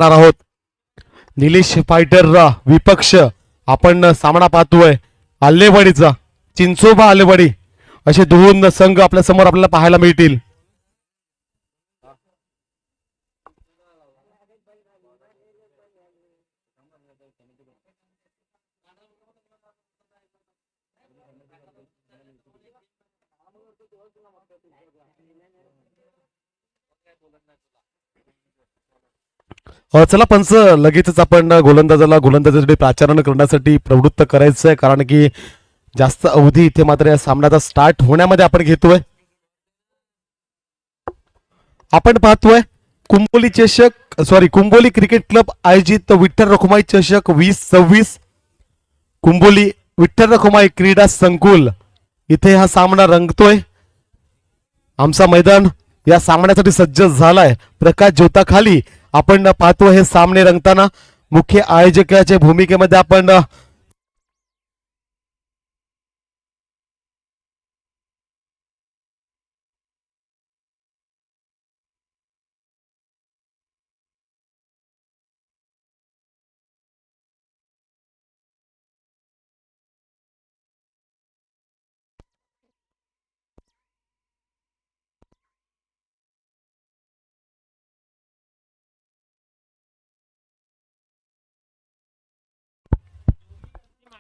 आहोत. निलेश फायटर विपक्ष आपण सामना पाहतोय आल्लेवाडीचा, चिंचोबा आल्लेवाडी असे दोन संघ आपल्या समोर आपल्याला पाहायला मिळतील. चला पंच, लगेचच आपण गोलंदाजासाठी प्राचारण करण्यासाठी प्रवृत्त करायचं आहे, कारण की जास्त अवधी इथे मात्र या सामन्याचा स्टार्ट होण्यामध्ये आपण घेतोय. आपण पाहतोय कुंबोली क्रिकेट क्लब आयोजित विठ्ठल रखुमाई चषक 2026 कुंबोली विठ्ठल रखुमाई क्रीडा संकुल इथे हा सामना रंगतोय. आमचा मैदान या सामन्यासाठी सज्ज झालाय. प्रकाश ज्योताखाली आपण पाहतो हे सामने रंगताना. मुख्य आयोजकाच्या भूमिकेमध्ये आपण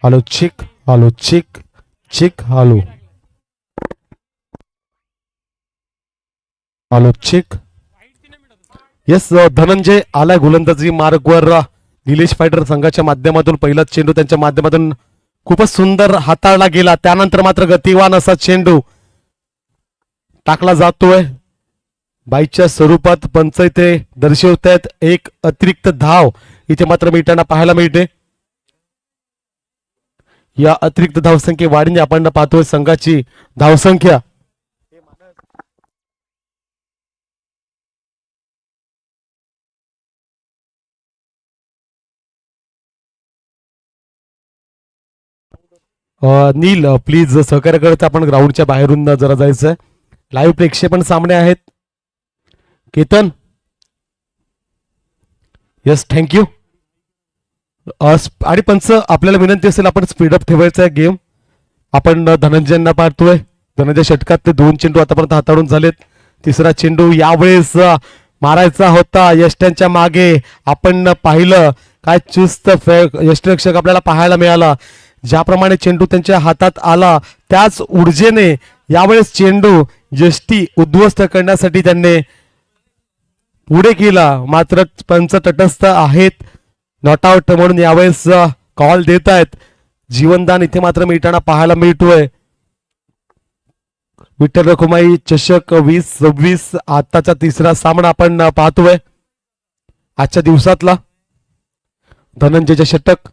हॅलो चिक हॅलो चिक. येस, धनंजय आला गोलंदाजी मार्गवर. निलेश फायटर संघाच्या माध्यमातून पहिला चेंडू त्यांच्या माध्यमातून खूपच सुंदर हाताळला गेला. त्यानंतर मात्र गतिवान असा चेंडू टाकला जातोय. बाईच्या स्वरूपात पंच इथे दर्शवत आहेत. एक अतिरिक्त धाव इथे मात्र मिळताना पाहायला मिळते. या अतिरिक्त धावसंख्ये वाढीने आपण पाहतोय संघाची धावसंख्या नील प्लीज सहकार्य करत आपण ग्राउंडच्या बाहेरून जरा जायचंय. लाईव्ह प्रेक्षेपण सामने आहेत. Ketan, yes thank you. आणि पंच आपल्याला विनंती असेल आपण स्पीडअप ठेवायचा आहे गेम. आपण धनंजयांना पाहतोय. धनंजय षटकात ते 2 चेंडू आतापर्यंत हाताळून झालेत. तिसरा चेंडू यावेळेस मारायचा होता यष्ट्यांच्या मागे. आपण पाहिलं काय चुस्त यष्टिरक्षक आपल्याला पाहायला मिळाला. ज्याप्रमाणे चेंडू त्यांच्या हातात आला त्याच ऊर्जेने यावेळेस चेंडू यष्टी उद्ध्वस्त करण्यासाठी त्यांनी पुढे केला. मात्र पंच तटस्थ आहेत. नॉट आउट म्हणून यावेळेस कॉल देत आहेत. जीवनदान इथे मात्र मिळताना पाहायला मिळतोय. विठ्ठल रखुमाई चषक 2026 आताचा तिसरा सामना आपण पाहतोय आजच्या दिवसातला. धनंजयचे षटक.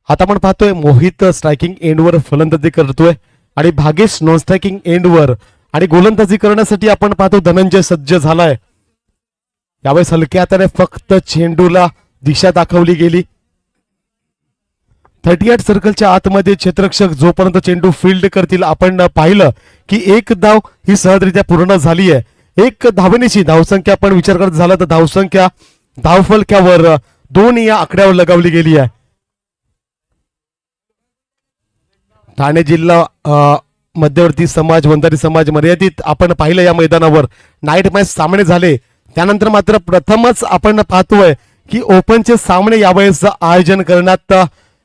आता आपण पाहतोय मोहित स्ट्रायकिंग एंडवर फलंदाजी करतोय आणि भागेश नॉन स्ट्रायकिंग एंडवर. आणि गोलंदाजी करण्यासाठी आपण पाहतो धनंजय सज्ज झालाय. यावेळेस हलक्या हाताने फक्त चेंडूला दिशा दाखवली गेली. 38 सर्कलच्या आतमध्ये क्षेत्ररक्षक जोपर्यंत चेंडू फील्ड करतील आपण पाहिलं की एक धाव ही सहजरित्या पूर्ण झाली आहे. एक धावनीची धावसंख्या आपण विचार करत झाला तर धावसंख्या धावफलक्यावर 2 या आकड्यावर लगावली गेली आहे. ठाणे जिल्हा मध्यवर्ती समाज वंजारी समाज मर्यादित आपण पाहिलं या मैदानावर नाईट मॅच सामने झाले. त्यानंतर मात्र प्रथमच आपण पाहतोय की ओपनचे सामने यावेळेस आयोजन करण्यात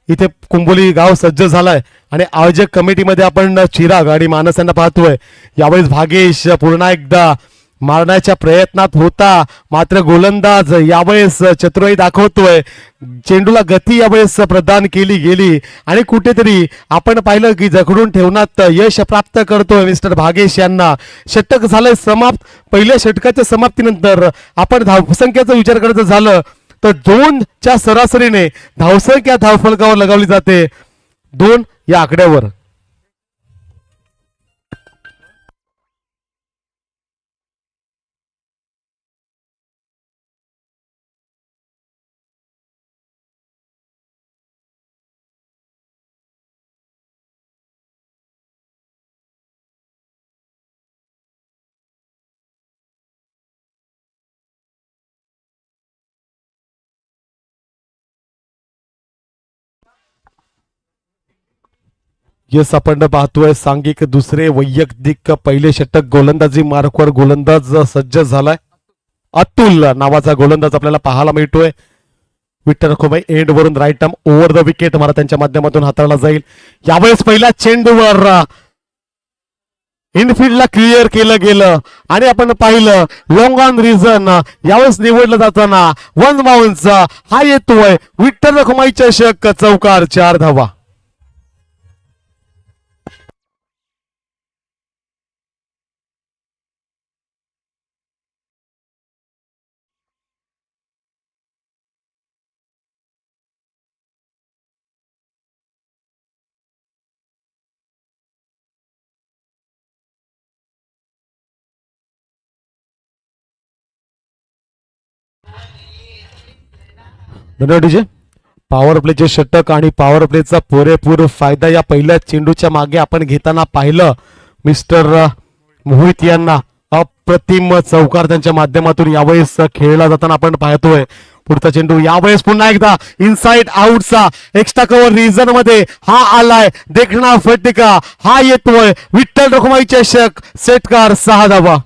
इथे कुंबोली गाव सज्ज झालाय. आणि आयोजक कमिटीमध्ये आपण चिराग आणि मानस यांना पाहतोय. यावेळेस भागेश पुन्हा एकदा मारण्याच्या प्रयत्नात होता. मात्र गोलंदाज यावेळेस चतुराई दाखवतोय. चेंडूला गती यावेळेस प्रदान केली गेली आणि कुठेतरी आपण पाहिलं की जखडून ठेवण्यात यश प्राप्त करतोय मिस्टर भागेश यांना. षटक झालंय समाप्त. पहिल्या षटकाच्या समाप्तीनंतर आपण धावसंख्येचा विचार करायचं झालं तर 2च्या सरासरीने धावसंख्या धावफलकावर लगावली जाते 2 या आकड्यावर. येस, आपण पाहतोय सांघिक दुसरे वैयक्तिक पहिले षटक गोलंदाजी मार्कवर गोलंदाज सज्ज झालाय. अतुल नावाचा गोलंदाज आपल्याला पाहायला मिळतोय. विठ्ठल रखुमाई एंड वरून right arm over the wicket मला त्यांच्या माध्यमातून हाताळला जाईल. यावेळेस पहिल्या चेंडूवर इनफिल्डला क्लिअर केलं गेलं आणि आपण पाहिलं लॉंग ऑन रिझन यावेळेस निवडलं जाताना वन बाउन्सचा हा येतोय. विठ्ठल रखुमाई चषक चौकार 4 धावा. धन्यवाद डीजे. पॉवर प्लेचे षटक आणि पॉवर प्लेचा पुरेपूर फायदा या पहिल्या चेंडूच्या मागे आपण घेताना पाहिलं. मिस्टर मोहित यांना अप्रतिम चौकार त्यांच्या माध्यमातून यावेळेस खेळला जाताना आपण पाहतोय. पुढचा चेंडू यावेळेस पुन्हा एकदा इनसाइड आउटचा एक्स्ट्रा कव्हर रिजन मध्ये हा आलाय. देखणा फटका हा येतोय. विठ्ठल रखुमाई चषक सेटकार 6 धावा.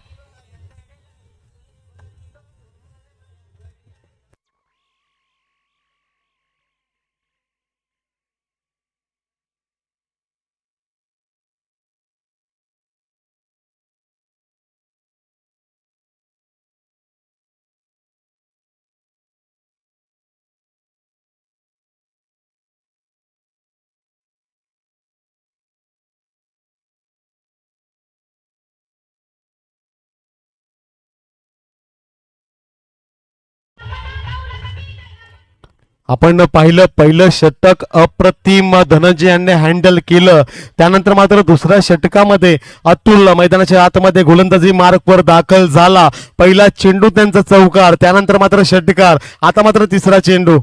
आपण पाहिलं पहिलं षटक अप्रतिम धनंजय यांनी हँडल केलं. त्यानंतर मात्र दुसऱ्या षटकामध्ये अतुल मैदानाच्या आतमध्ये गोलंदाजी मार्कवर दाखल झाला. पहिला चेंडू त्यांचा चौकार, त्यानंतर मात्र षटकार. आता मात्र तिसरा चेंडू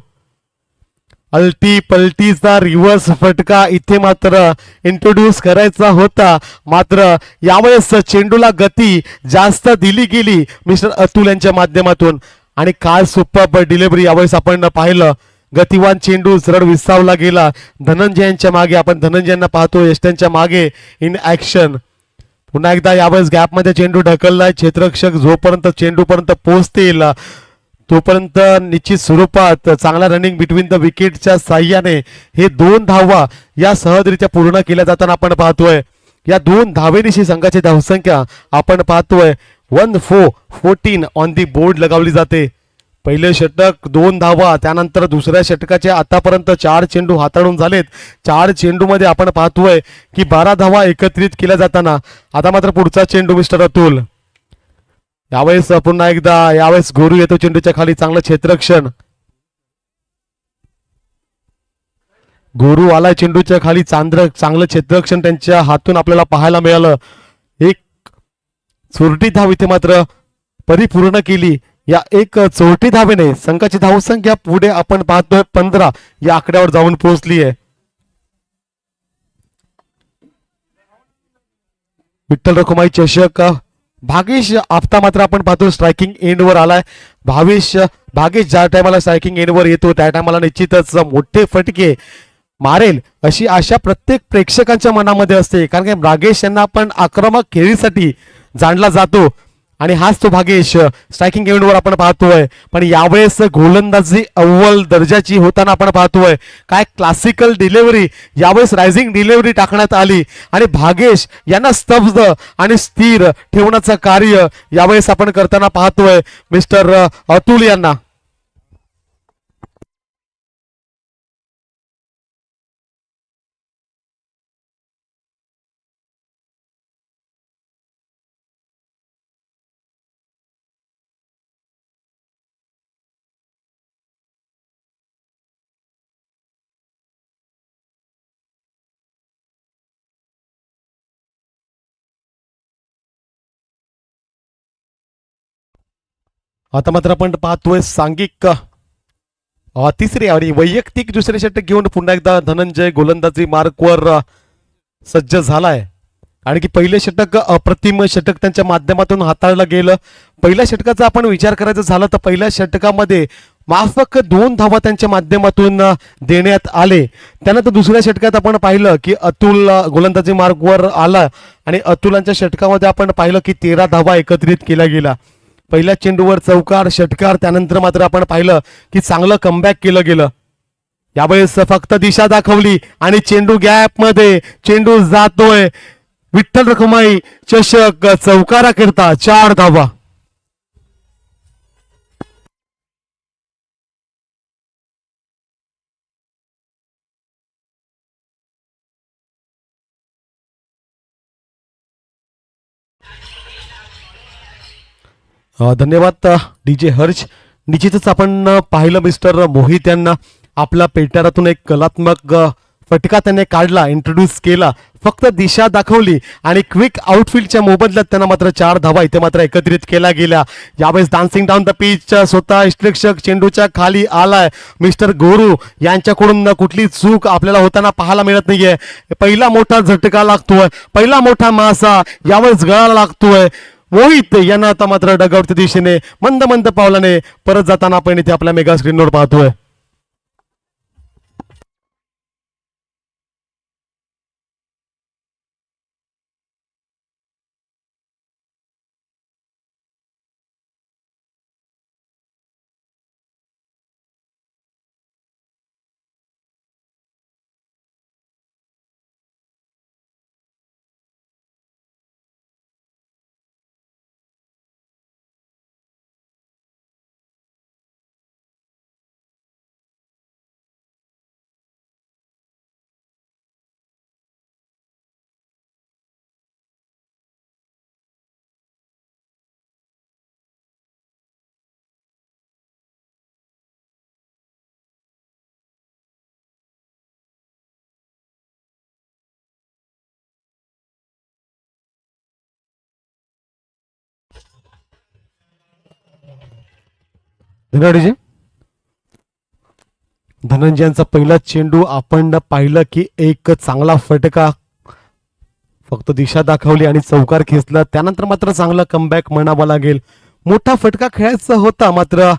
अल्टी पलटीचा रिव्हर्स फटका इथे मात्र इंट्रोड्यूस करायचा होता. मात्र यावेळेस चेंडूला गती जास्त दिली गेली मिस्टर अतुल यांच्या माध्यमातून आणि काय सुपर डिलिव्हरी यावेळेस आपण पाहिलं. गतिवान चेंडू सरळ विसावला गेला. धनंजय यांच्या मागे आपण धनंजय यांना पाहतो यष्ट्यांच्या मागे इन ऍक्शन. पुन्हा एकदा यावेळेस गॅपमध्ये चेंडू ढकललाय. क्षेत्ररक्षक जोपर्यंत चेंडूपर्यंत पोहोचतील तोपर्यंत निश्चित स्वरूपात चांगला रनिंग बिटवीन द विकेटच्या साह्याने हे 2 धावा या सहजरित्या पूर्ण केल्या जाताना आपण पाहतोय. या 2 धावेनिशी संघाची धावसंख्या आपण पाहतोय 14 ऑन दी बोर्ड लगावली जाते. पहिले षटक 2 धावा, त्यानंतर दुसऱ्या षटकाचे आतापर्यंत 4 चेंडू हाताळून झालेत. 4 चेंडूमध्ये आपण पाहतोय की 12 धावा एकत्रित केल्या जाताना. आता मात्र पुढचा चेंडू मिस्टर अतुल. यावेळेस पुन्हा एकदा यावेळेस गोरू येतो चेंडूच्या खाली. चांगलं क्षेत्ररक्षण. गोरू आलाय चेंडूच्या खाली. चांगलं क्षेत्ररक्षण त्यांच्या हातून आपल्याला पाहायला मिळालं. एक चोरटी धाव इथे मात्र परिपूर्ण केली. या एक चोरटी धावेने संघाची धावसंख्या पुढे आपण पाहतोय 15 या आकड्यावर जाऊन पोहोचली आहे. विठ्ठल रखुमाई चषक भागेश आपता मात्र आपण पाहतो स्ट्रायकिंग एंडवर आलाय. भागेश ज्या टायमाला स्ट्रायकिंग एंडवर येतो त्या टायमाला निश्चितच मोठे फटके मारेल अशी आशा प्रत्येक प्रेक्षकांच्या मनामध्ये असते. कारण की भागेश यांना आपण आक्रमक खेळीसाठी जाणला जातो आणि हाच तो भागेश स्ट्रायकिंग एंडवर आपण पाहतोय. पण यावेळेस गोलंदाजी अव्वल दर्जाची होताना आपण पाहतोय. काय क्लासिकल डिलिव्हरी यावेळेस रायझिंग डिलिव्हरी टाकण्यात आली आणि भागेश यांना स्तब्ध आणि स्थिर ठेवण्याचं कार्य यावेळेस आपण करताना पाहतोय मिस्टर अतुल यांना. आता मात्र आपण पाहतोय सांघिक तिसरे आणि वैयक्तिक दुसरे षटक घेऊन पुन्हा एकदा धनंजय गोलंदाजी मार्कवर सज्ज झालाय. आणि की पहिले षटक अप्रतिम षटक त्यांच्या माध्यमातून हाताळलं गेलं. पहिल्या षटकाचा आपण विचार करायचा झाला तर पहिल्या षटकामध्ये माफक 2 धावा त्यांच्या माध्यमातून देण्यात आले. त्यानंतर दुसऱ्या षटकात आपण पाहिलं की अतुल गोलंदाजी मार्गवर आला आणि अतुलांच्या षटकामध्ये आपण पाहिलं की 13 धावा एकत्रित केल्या गेल्या. पहिल्या चेंडूवर चौकार षटकार, त्यानंतर मात्र आपण पाहिलं की चांगलं कमबॅक केलं गेलं. यावेळेस फक्त दिशा दाखवली आणि चेंडू गॅप मध्ये, चेंडू जातोय. विठ्ठल रखुमाई चषक चौकारा करता 4 धावा. धन्यवाद डी जे हर्ष. निश्चितच आपण पाहिलं मिस्टर मोहित यांना आपल्या पेटारातून एक कलात्मक फटका त्याने काढला, इंट्रोड्यूस केला, फक्त दिशा दाखवली आणि क्विक आउटफील्डच्या मोबदल्यात त्यांना मात्र 4 धावा इथे मात्र एकत्रित केल्या गेल्या. यावेळेस डान्सिंग डाऊन द पिच स्वतः इष्टरक्षक चेंडूच्या खाली आलाय. मिस्टर गोरू यांच्याकडून कुठली चूक आपल्याला होताना पाहायला मिळत नाहीये. पहिला मोठा झटका लागतोय, पहिला मोठा मासा यावेळेस गळाला लागतोय. मोहित यांना आता मात्र डगआउटच्या दिशेने मंद मंद पावलाने परत जाताना आपण इथे आपल्या मेगा स्क्रीनवर पाहतोय. धन्यवाद. धनंजयांचा पहिला चेंडू आपण पाहिलं की एक चांगला फटका, फक्त दिशा दाखवली आणि चौकार खेचला. त्यानंतर मात्र चांगला कमबॅक म्हणावा लागेल. मोठा फटका खेळायचा होता, मात्र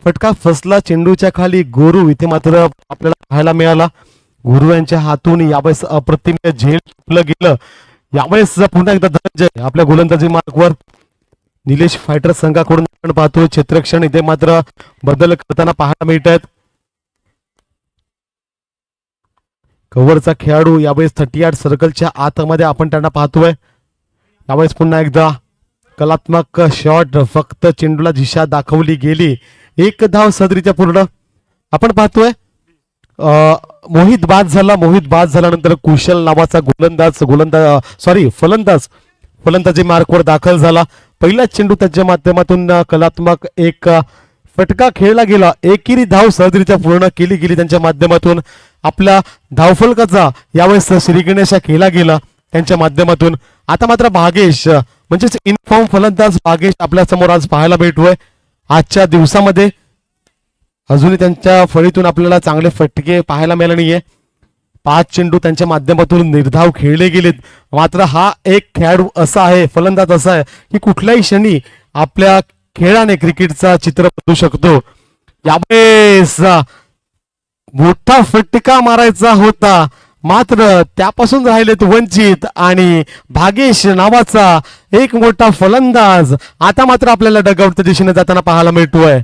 फटका फसला चेंडूच्या खाली. गुरु इथे मात्र आपल्याला पाहायला मिळाला. गुरु यांच्या हातून यावेळेस अप्रतिम झेल टिपलं गेलं. यावेळेस पुन्हा एकदा धनंजय आपल्या गोलंदाजी मार्गवर. निलेश फायटर संघाकडून आपण पाहतोय क्षेत्रक्षण इथे मात्र बदल करताना पाहायला मिळत आहेत. कव्हरचा खेळाडू यावेळेस 38 सर्कलच्या आतमध्ये आपण त्यांना पाहतोय. यावेळेस पुन्हा एकदा कलात्मक शॉट, फक्त चेंडूला दिशा दाखवली गेली. 1 धाव सदरीच्या पूर्ण आपण पाहतोय. मोहित बाद झाला. मोहित बाद झाल्यानंतर कुशल नावाचा फलंदाज फलंदाजी मार्कवर दाखल झाला. पहिला चेंडू त्याच्या माध्यमातून कलात्मक एक फटका खेळला गेला. एकेरी धाव सहजरीत्या पूर्ण केली गेली त्यांच्या माध्यमातून. आपल्या धावफलकाचा यावेळेस श्रीगणेशा केला गेला त्यांच्या माध्यमातून. आता मात्र भागेश म्हणजेच इनफॉर्म फलंदाज भागेश आपल्या समोर आज पाहायला भेटतोय. आजच्या दिवसामध्ये अजूनही त्यांच्या फळीतून आपल्याला चांगले फटके पाहायला मिळाले नाहीये. 5 चेंडू त्यांच्या माध्यमातून निर्धाव खेळले गेलेत. मात्र हा एक खेळाडू असा आहे, फलंदाज असा आहे की कुठल्याही क्षणी आपल्या खेळाने क्रिकेटचा चित्र बदलू शकतो. यावेळेस मोठा फटका मारायचा होता, मात्र त्यापासून राहिलेत वंचित आणि भागेश नावाचा एक मोठा फलंदाज आता मात्र आपल्याला डगआउटच्या दिशेने जाताना पाहायला मिळतोय.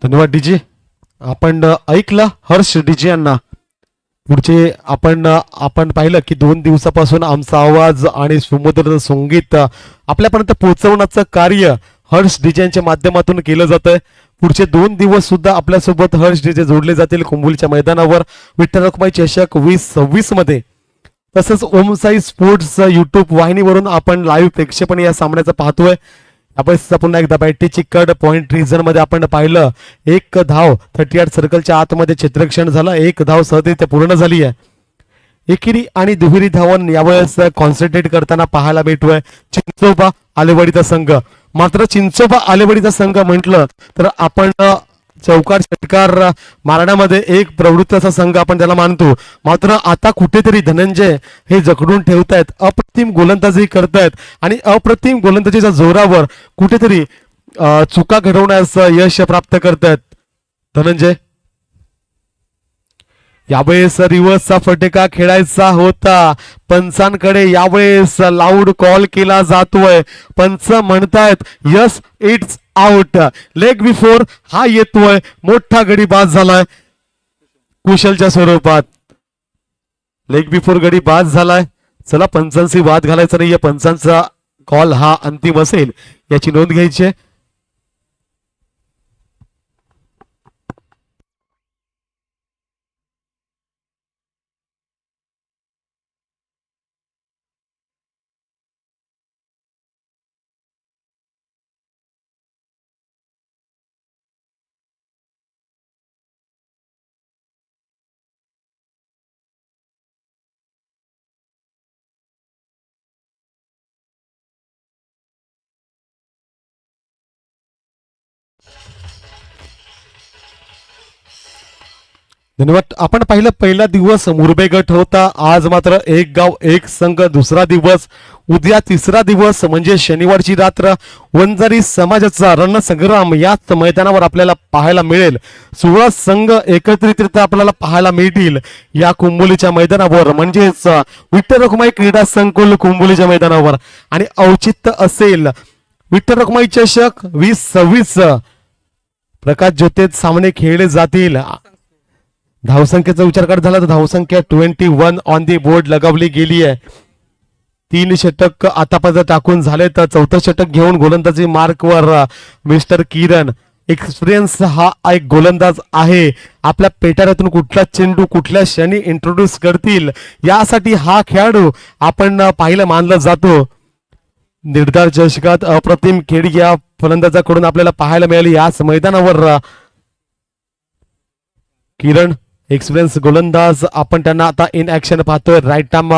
धन्यवाद डीजे. आपण ऐकलं हर्ष डीजे यांना. पुढचे आपण पाहिलं की 2 दिवसापासून आमचा आवाज आणि सुमधुर संगीत आपल्यापर्यंत पोहोचवण्याचं कार्य हर्ष डीजे यांच्या माध्यमातून केलं जातंय. पुढचे 2 दिवस सुद्धा आपल्यासोबत हर्ष डीजे जोडले जातील कुंभोलीच्या मैदानावर विठ्ठल रखुमाई चषक 2026 मध्ये. तसंच ओम साई स्पोर्ट्स युट्यूब वाहिनीवरून आपण लाईव्ह प्रेक्षेपण या सामन्याचं पाहतोय. आपण पुन्हा एकदा बॅटीची कड पॉइंट रिझन मध्ये आपण पाहिलं, एक धाव 38 सर्कलच्या आतमध्ये क्षेत्ररक्षण झालं, एक धाव सहजरित्या पूर्ण झाली आहे. एकेरी आणि दुहेरी धावन यावेळेस कॉन्सन्ट्रेट करताना पाहायला भेटतोय चिंचोबा आलेवाडीचा संघ. मात्र चिंचोबा आलेवाडीचा संघ म्हटलं तर आपण चौकार षटकार मारण्यामध्ये एक प्रवृत्त असा संघ आपण त्याला मानतो. मात्र आता कुठेतरी धनंजय हे जखडून ठेवतायत, अप्रतिम गोलंदाजी करतायत आणि अप्रतिम गोलंदाजीच्या जोरावर कुठेतरी चुका घडवण्यास यश प्राप्त करतायत धनंजय. यावेळेस रिव्हर्सचा फटका खेळायचा होता, पंचांकडे यावेळेस लाऊड कॉल केला जातोय. पंच म्हणतायत yes it's out, leg before हा येतोय, मोठा गडी बाद झालाय कुशलच्या स्वरूपात. लेग बिफोर गडी बाद झालाय. चला पंचांशी वाद घालायचा नाही, पंचांचा कॉल हा अंतिम असेल याची नोंद घ्यायची. धन्यवाद. आपण पाहिलं पहिला दिवस मुरबे गट होता, आज मात्र एक गाव एक संघ दुसरा दिवस. उद्या तिसरा दिवस म्हणजे शनिवारची रात्र वंजारी समाजाचा रणसंग्राम याच मैदानावर आपल्याला पाहायला मिळेल. 16 संघ एकत्रितरित्या आपल्याला पाहायला मिळतील या कुंभोलीच्या मैदानावर, म्हणजेच विठ्ठल रखुमाई क्रीडा संकुल कुंभोलीच्या मैदानावर. आणि औचित्य असेल विठ्ठल रखुमाई चषक 2026. प्रकाश ज्योतेत सामने खेळले जातील. धावसंख्येचा विचार करत झाला तर धावसंख्या 21 ऑन दी बोर्ड लगावली गेली आहे. 3 षटक आतापर्यंत टाकून झाले तर 4थं षटक घेऊन गोलंदाजी मार्कवर मिस्टर किरण. एक्सपिरियन्स हा एक गोलंदाज आहे. आपल्या पेटाऱ्यातून कुठला चेंडू कुठल्या क्षणी इंट्रोड्यूस करतील यासाठी हा खेळाडू आपण पाहिलं मानला जातो. निर्धार चषकात अप्रतिम खेळ या फलंदाजाकडून आपल्याला पाहायला मिळाली याच मैदानावर. किरण एक्सपिरियन्स गोलंदाज, आपण त्यांना आता इन ऍक्शन पाहतोय. राईट आर्म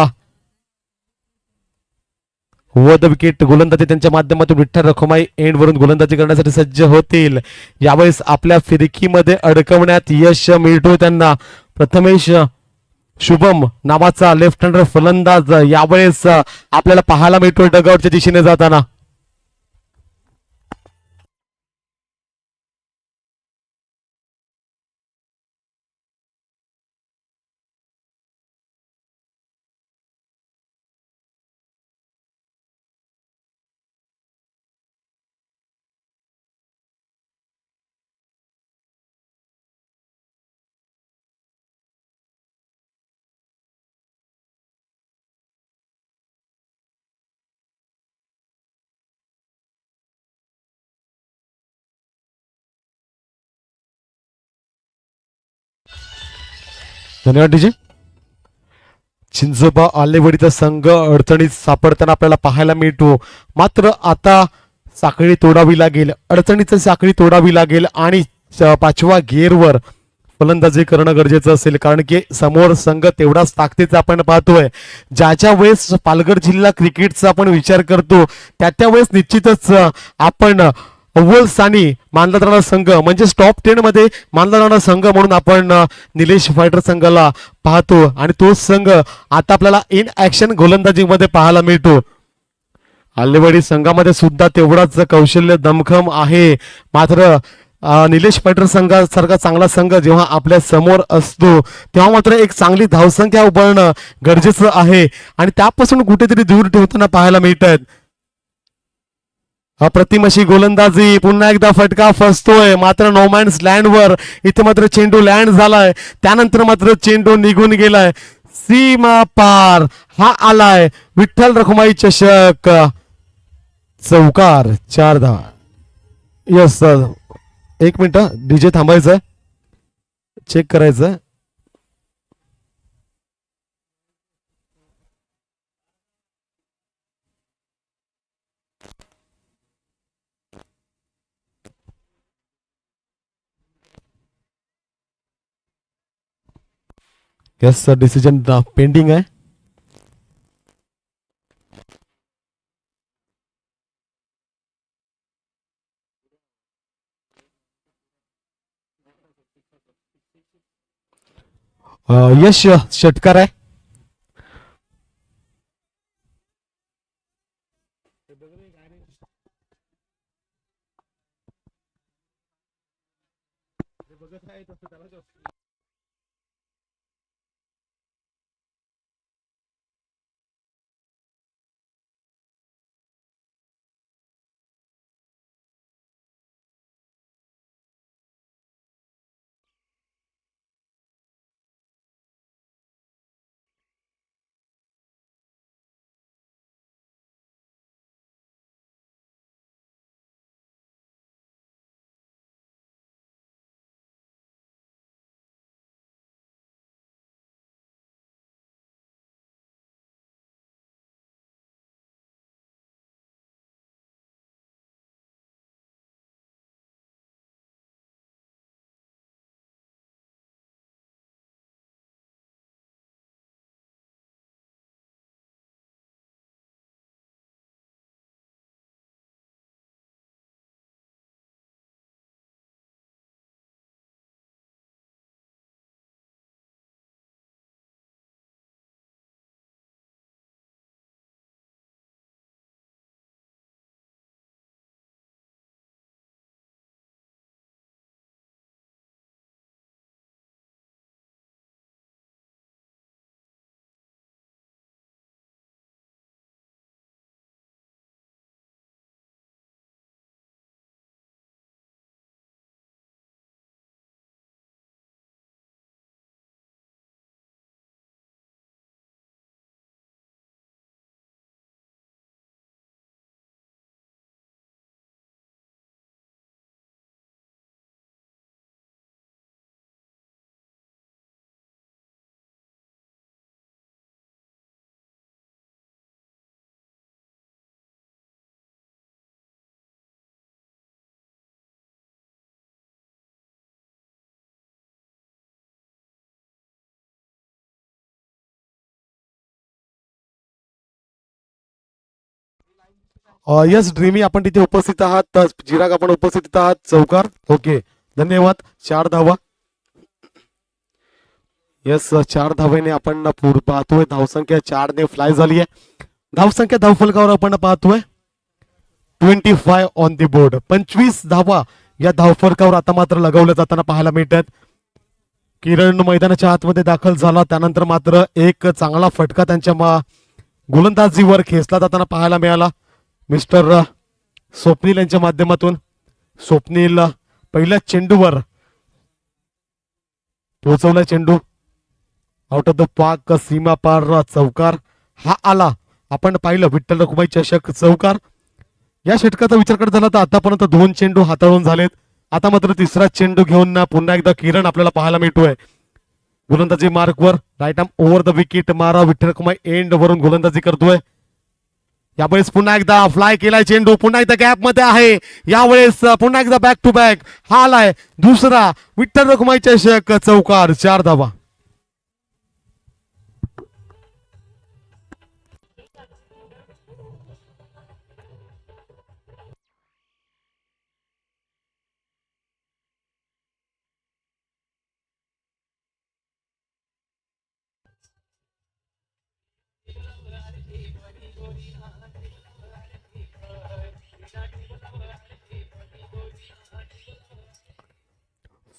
व द विकेट गोलंदाजी त्यांच्या माध्यमातून विठ्ठल रखुमाई एंड वरून गोलंदाजी करण्यासाठी सज्ज होतील. यावेळेस आपल्या फिरकीमध्ये अडकवण्यात यश मिळतो त्यांना. प्रथमेश शुभम नावाचा लेफ्ट हँडर फलंदाज यावेळेस आपल्याला पाहायला मिळतोय डगआउटच्या दिशेने जाताना. धन्यवाद डीजे. चिंचोबा आलेवाडीचा संघ अडचणीत सापडताना आपल्याला पाहायला मिळतो. मात्र आता साखळी तोडावी लागेल, अडचणीची साखळी तोडावी लागेल आणि 5व्या गिअरवर फलंदाजी करणं गरजेचं असेल. कारण की समोर संघ तेवढाच ताकदीचा आपण पाहतोय. ज्याच्या वेळेस पालघर जिल्हा क्रिकेटचा आपण विचार करतो त्या वेळेस निश्चितच आपण अव्वल स्थानी मानला जाणारा संघ म्हणजे टॉप 10 मध्ये मानला जाणारा संघ म्हणून आपण निलेश फायटर संघाला पाहतो. आणि तोच संघ आता आपल्याला इन ऍक्शन गोलंदाजीमध्ये पाहायला मिळतो. आलेवाडी संघामध्ये सुद्धा तेवढाच कौशल्य दमखम आहे. मात्र निलेश फायटर संघासारखा चांगला संघ जेव्हा आपल्या समोर असतो तेव्हा मात्र एक चांगली धावसंख्या उभारणं गरजेचं आहे आणि त्यापासून कुठेतरी दूर ठेवताना पाहायला मिळत आहेत. अप्रतिम अशी गोलंदाजी, पुन्हा एकदा फटका फसतोय मात्र नोमॅन्स लँडवर. इथे मात्र चेंडू लँड झालाय, त्यानंतर मात्र चेंडू निघून गेलाय सीमा पार. हा आलाय विठ्ठल रखुमाई चषक चौकार, 4 धावा. यस सर, एक मिनिट डीजे थांबायचं, चेक करायचं. यस सर, डिसिजन पेंडिंग आहे. यश षटकार आहे. यस ड्रीमी, आपण तिथे उपस्थित आहात. चिराग आपण उपस्थित आहात. चौकार, ओके, धन्यवाद. 4 धावा. यस, 4 धावेने आपण पाहतोय. धावसंख्या 4 ने फ्लाय झाली आहे. धावसंख्या धावफलकावर आपण पाहतोय 25 ऑन दी बोर्ड. 25 धावा या धावफलकावर आता मात्र लगावल्या जाताना पाहायला मिळतात. किरण मैदानाच्या आतमध्ये दाखल झाला, त्यानंतर मात्र एक चांगला फटका त्यांच्या गोलंदाजीवर खेचला जाताना पाहायला मिळाला मिस्टर स्वप्नील यांच्या माध्यमातून. स्वप्नील पहिल्या चेंडूवर पोहोचवला चेंडू आउट ऑफ द पार्क, सीमा पार, चौकार. हा आला, आपण पाहिलं विठ्ठल रखुमाई चषक चौकार. या षटकाचा विचार करत झाला तर आतापर्यंत 2 चेंडू हाताळून झालेत. आता मात्र तिसरा चेंडू घेऊन पुन्हा एकदा किरण आपल्याला पाहायला मिळतोय गोलंदाजी मार्कवर. Right arm over the wicket, मारा विठ्ठल रखुमाई एंड वरून गोलंदाजी करतोय. यावेळेस पुन्हा एकदा फ्लाय केलाय चेंडू, पुन्हा एकदा गॅप मध्ये आहे. यावेळेस पुन्हा एकदा बॅक टू बॅक. हा आलाय दुसरा विठ्ठल रखुमाई चषक चौकार, 4 धावा.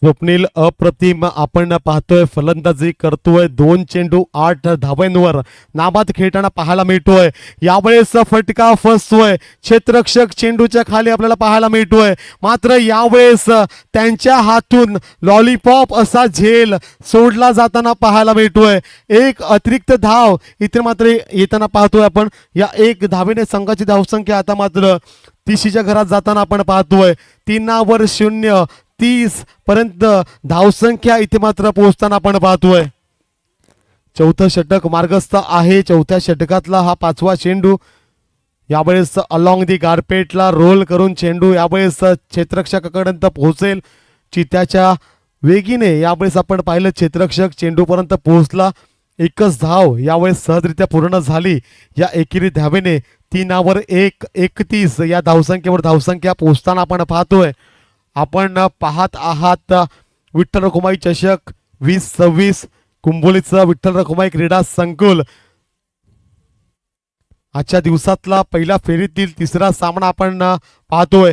स्वप्नील अप्रतिम आपण पाहतोय, फलंदाजी करतोय, 2 चेंडू 8 धावांवर नाबाद खेळताना पाहायला मिळतोय. यावेळेस फटका फसतोय, क्षेत्ररक्षक चेंडूच्या खाली आपल्याला पाहायला मिळतोय. मात्र यावेळेस त्यांच्या हातून लॉलीपॉप असा झेल सोडला जाताना पाहायला मिळतोय. एक अतिरिक्त धाव इथे मात्र येताना पाहतोय आपण. या 1 धावेने संघाची धावसंख्या आता मात्र 30च्या घरात जाताना आपण पाहतोय. 3-0 30 पर्यंत धावसंख्या इथे मात्र पोहोचताना आपण पाहतोय. चौथं षटक मार्गस्थ आहे. चौथ्या षटकातला हा 5वा चेंडू. यावेळेस अलॉंग दी गारपेटला रोल करून चेंडू यावेळेस क्षेत्ररक्षकापर्यंत पोहोचेल चित्याच्या वेगीने. यावेळेस आपण पाहिलं क्षेत्ररक्षक चेंडूपर्यंत पोहोचला. एकच धाव यावेळेस सहजरित्या पूर्ण झाली. या एकेरी धावेने 3-1 31 या धावसंख्येवर धावसंख्या पोहोचताना आपण पाहतोय. आपण पाहत आहात विठ्ठल रखुमाई चषक 2026 कुंभोलीचं विठ्ठल रखुमाई क्रीडा संकुल. आजच्या दिवसातला पहिल्या फेरीतील तिसरा सामना आपण पाहतोय.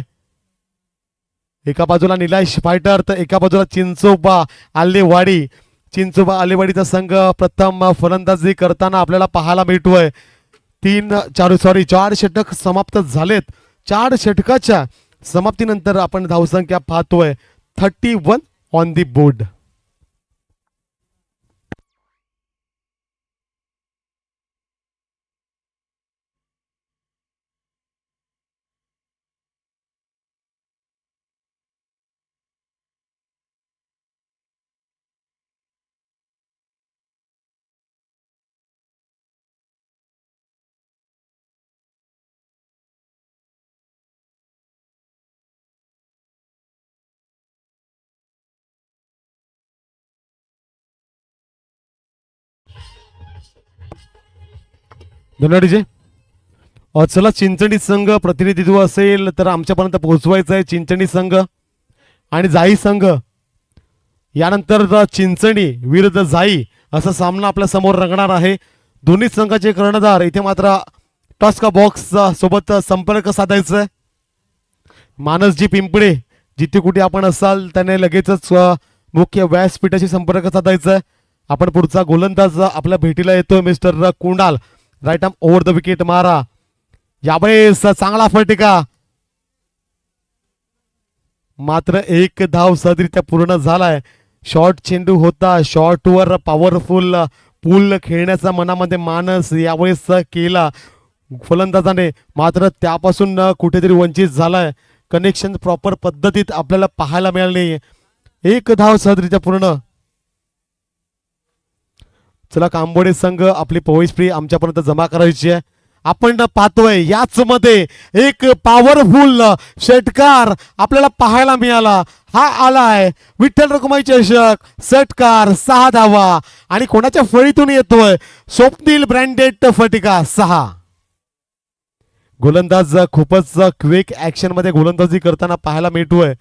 एका बाजूला निलाश फायटर तर एका बाजूला चिंचोबा आलेवाडी. चिंचोबा आलेवाडीचा संघ प्रथम फलंदाजी करताना आपल्याला पाहायला मिळतोय. 4 षटक समाप्त झालेत. 4 षटकाच्या समाप्तीनंतर आपण धावसंख्या पाहतोय 31 ऑन दी बोर्ड. धन्यवाद डीजे. चला, चिंचणी संघ प्रतिनिधित्व असेल तर आमच्यापर्यंत पोहोचवायचं आहे. चिंचणी संघ आणि जाई संघ यानंतर चिंचणी विरुद्ध जाई असा सामना आपल्या समोर रंगणार आहे. दोन्ही संघाचे कर्णधार इथे मात्र टॉस्का बॉक्स सोबत संपर्क साधायचा आहे. मानसजी पिंपळे जिथे कुठे आपण असाल त्याने लगेचच मुख्य व्यासपीठाशी संपर्क साधायचा आहे. आपण पुढचा गोलंदाज आपल्या भेटीला येतोय mister Kundal. Right arm over the wicket मारा. यावेळेस चांगला फटका, मात्र 1 धाव सहजरित्या पूर्ण झालाय. शॉर्ट चेंडू होता. शॉर्टवर पॉवरफुल पूल खेळण्याचा मनामध्ये मानस यावेळेस केला फलंदाजाने, मात्र त्यापासून कुठेतरी वंचित झालाय. कनेक्शन प्रॉपर पद्धतीत आपल्याला पाहायला मिळाले. 1 धाव सहजरित्या पूर्ण. चला, कांबोडे संघ आपली पॉईंट्स आमच्यापर्यंत जमा करायची आहे. आपण पाहतोय याच मध्ये एक पॉवरफुल षटकार आपल्याला पाहायला मिळाला. हा आलाय विठ्ठल रखुमाई चषक षटकार 6 धावा आणि कोणाच्या फळीतून येतोय? स्वप्नील ब्रँडेड फटका 6. गोलंदाज खूपच क्विक ऍक्शन मध्ये गोलंदाजी करताना पाहायला मिळतोय.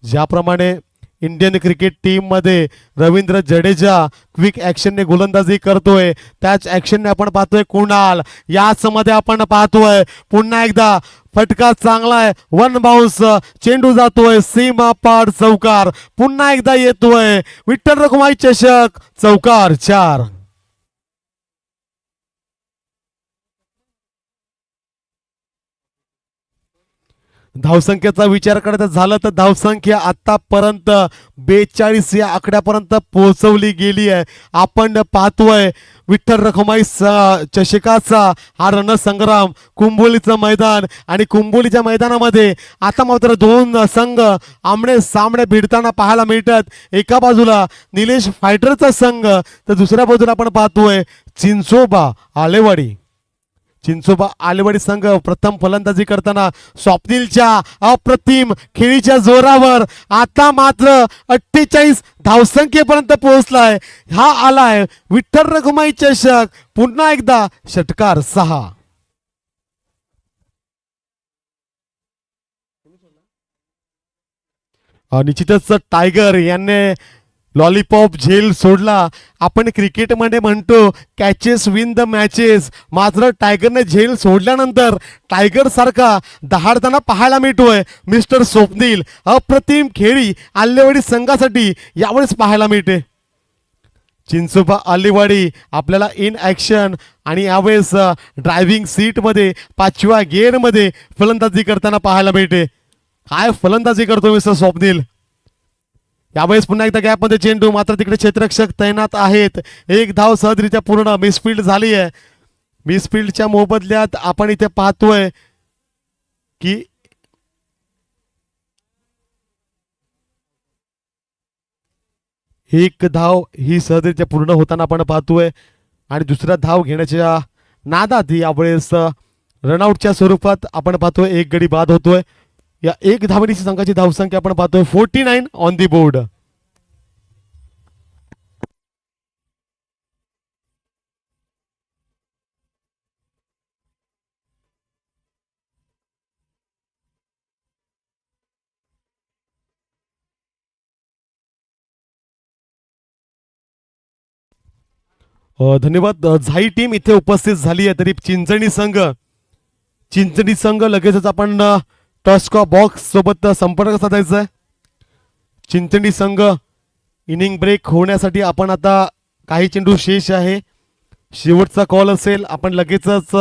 ज्याप्रमाणे इंडियन क्रिकेट टीम मध्ये रवींद्र जडेजा क्विक ऍक्शनने गोलंदाजी करतोय, त्याच ऍक्शनने आपण पाहतोय कुणाल. याच मध्ये आपण पाहतोय पुन्हा एकदा फटका चांगला आहे. 1 बाउन्स, चेंडू जातोय सीमा पार चौकार. पुन्हा एकदा येतोय विठ्ठल रखुमाई चषक चौकार 4. धावसंख्येचा विचार करायचा झाला तर धावसंख्या आतापर्यंत 42 या आकड्यापर्यंत पोहोचवली गेली आहे. आपण पाहतोय विठ्ठल रखुमाई चषकाचा हा रणसंग्राम, कुंभोलीचं मैदान आणि कुंभोलीच्या मैदानामध्ये आता मात्र 2 संघ आमने सामने भिडताना पाहायला मिळतात. एका बाजूला निलेश फायटरचा संघ तर दुसऱ्या बाजूला आपण पाहतोय चिंचोबा आलेवाडी. चिंचोबा आलेवाडी संघ प्रथम फलंदाजी करताना स्वप्नीलच्या अप्रतिम खेळीच्या जोरावर आता मात्र 48 धावसंख्येपर्यंत पोहोचलाय. हा आलाय विठ्ठल रखुमाई चषक पुन्हा एकदा षटकार 6. निश्चितच टायगर यांनी लॉलीपॉप झेल सोडला. आपण क्रिकेटमध्ये म्हणतो कॅचेस विन द मॅचेस, मात्र टायगरने झेल सोडल्यानंतर टायगर सारखा दहाडताना पाहायला मिळतोय मिस्टर स्वप्नील. अप्रतिम खेळी आलेवाडी संघासाठी यावेळेस पाहायला मिळते. चिंचोबा आलेवाडी आपल्याला इन ॲक्शन आणि यावेळेस ड्रायव्हिंग सीटमध्ये 5व्या गिअरमध्ये फलंदाजी करताना पाहायला मिळते. काय फलंदाजी करतो मिस्टर स्वप्नील. यावेळेस पुन्हा एकदा गॅपमध्ये चेंडू, मात्र तिकडे क्षेत्ररक्षक तैनात आहेत. एक धाव सहजरित्या पूर्ण. मिसफिल्ड झाली आहे. मिसफिल्डच्या मोबदल्यात आपण इथे पाहतोय की एक धाव ही सहजरित्या पूर्ण होताना आपण पाहतोय आणि दुसरा धाव घेण्याच्या नादात यावेळेस रनआउटच्या स्वरूपात आपण पाहतोय एक गडी बाद होतोय. या एक धावनीची संघाची धावसंख्या आपण पाहतोय 49 ऑन दी बोर्ड. धन्यवाद. झाई टीम इथे उपस्थित झाली आहे. तरी चिंचणी संघ लगेचच आपण टॉस्का बॉक्स सोबत संपर्क साधायचा आहे. चिंचणी संघ इनिंग ब्रेक होण्यासाठी आपण आता काही चेंडू शेष आहे. शेवटचा कॉल असेल. आपण लगेचच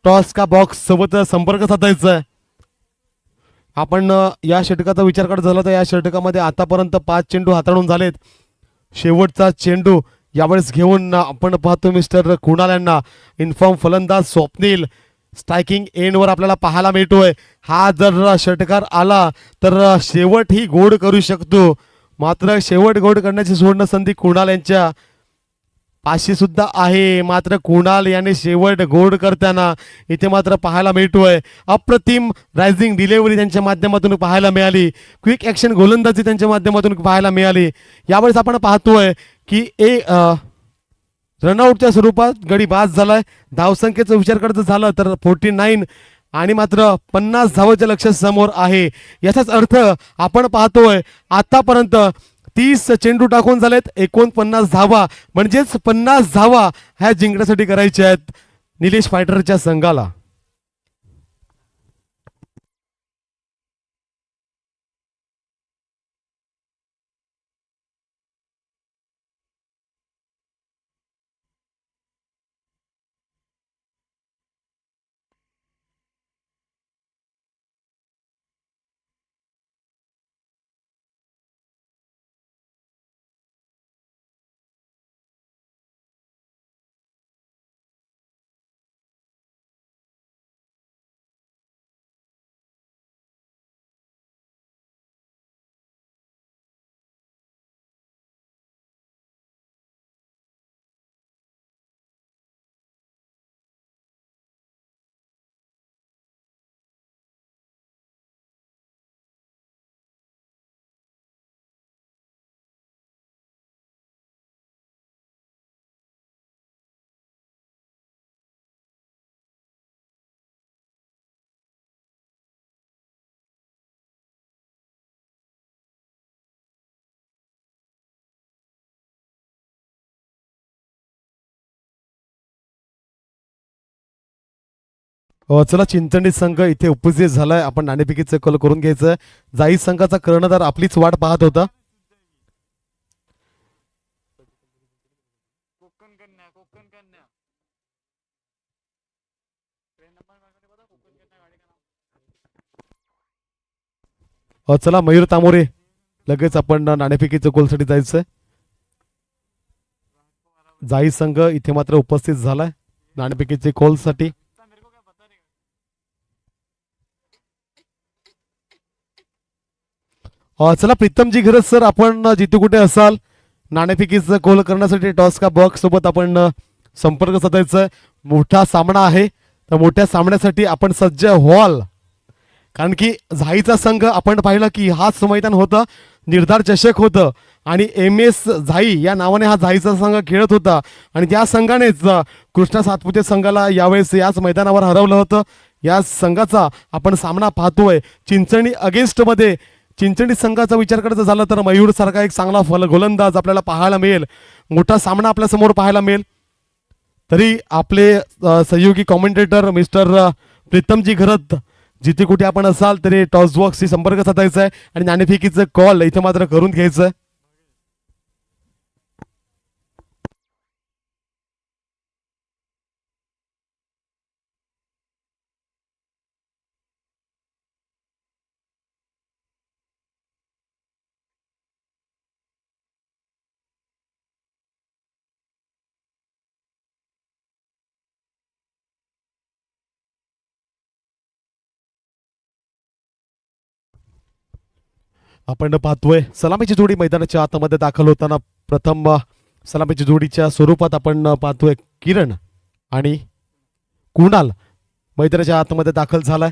टॉस्का बॉक्स सोबत संपर्क साधायचा आहे. आपण या षटकाचा विचार करत झाला तर या षटकामध्ये आतापर्यंत 5 चेंडू हाताळून झालेत. शेवटचा चेंडू यावेळेस घेऊन आपण पाहतो मिस्टर कुणाल यांना. इन्फॉर्म फलंदाज स्वप्नील स्ट्रायकिंग एंडवर आपल्याला पाहायला मिळतोय. हा जर षटकार आला तर शेवट ही गोड करू शकतो, मात्र शेवट गोड करण्याची सुवर्ण संधी कुणाल यांच्या पाशी सुद्धा आहे. मात्र कुणाल याने शेवट गोड करताना इथे मात्र पाहायला मिळतोय. अप्रतिम रायझिंग डिलेव्हरी त्यांच्या माध्यमातून पाहायला मिळाली. क्विक ॲक्शन गोलंदाजी त्यांच्या माध्यमातून पाहायला मिळाली. यावेळेस आपण पाहतोय की रनआउटच्या स्वरूपात गडी बाद झालाय. धावसंख्येचा विचार करायचा झाला तर 49 आणि मात्र 50 धावाच्या लक्ष समोर आहे. याचाच अर्थ आपण पाहतोय आतापर्यंत 30 चेंडू टाकून झालेत. 49 धावा, म्हणजेच 50 धावा ह्या जिंकण्यासाठी करायच्या आहेत निलेश फायटरच्या संघाला. चला, चिंचणी संघ इथे उपस्थित झालाय. आपण नाणेफेकीचं कल करून घ्यायचं. जाई संघाचा कर्णधार आपलीच वाट पाहत होता. चला मयूर तामोरे, लगेच आपण नाणेफेकीचं गोलसाठी जायचंय. जाई संघ इथे मात्र उपस्थित झालाय नाणेफेकीचे कॉलसाठी. चला प्रीतमजी घरत सर, आपण जिथे कुठे असाल नाणेफेकीचं कॉल करण्यासाठी टॉस्का बॉक्स सोबत आपण संपर्क साधायचा. मोठा सामना आहे, तर मोठ्या सामन्यासाठी आपण सज्ज व्हाल. कारण की झाईचा संघ आपण पाहिलं की हाच मैदान होतं, निर्धार चषक होतं आणि MS झाई या नावाने हा झाईचा संघ खेळत होता आणि त्या संघानेच कृष्णा सातपुते संघाला यावेळेस याच मैदानावर हरवलं होतं. या संघाचा आपण सामना पाहतोय चिंचणी अगेन्स्ट मध्ये. चिंचणी संघाचा विचार करायचा झाला तर मयूर सारखा एक चांगला गोलंदाज आपल्याला पाहायला मिळेल, मोठा सामना आपल्या समोर पाहायला मिळेल. तरी आपले सहयोगी कॉमेंटेटर मिस्टर प्रीतमजी घरत, जिथे कुठे आपण असाल तरी टॉस बॉक्सशी संपर्क साधायचा आहे आणि नाणेफेकीचं कॉल इथे मात्र करून घ्यायचं आहे. आपण पाहतोय सलामीची जोडी मैदानाच्या आतमध्ये दाखल होताना प्रथम सलामीची जोडीच्या स्वरूपात आपण पाहतोय किरण आणि कुणाल मैदानाच्या आतमध्ये दाखल झालाय.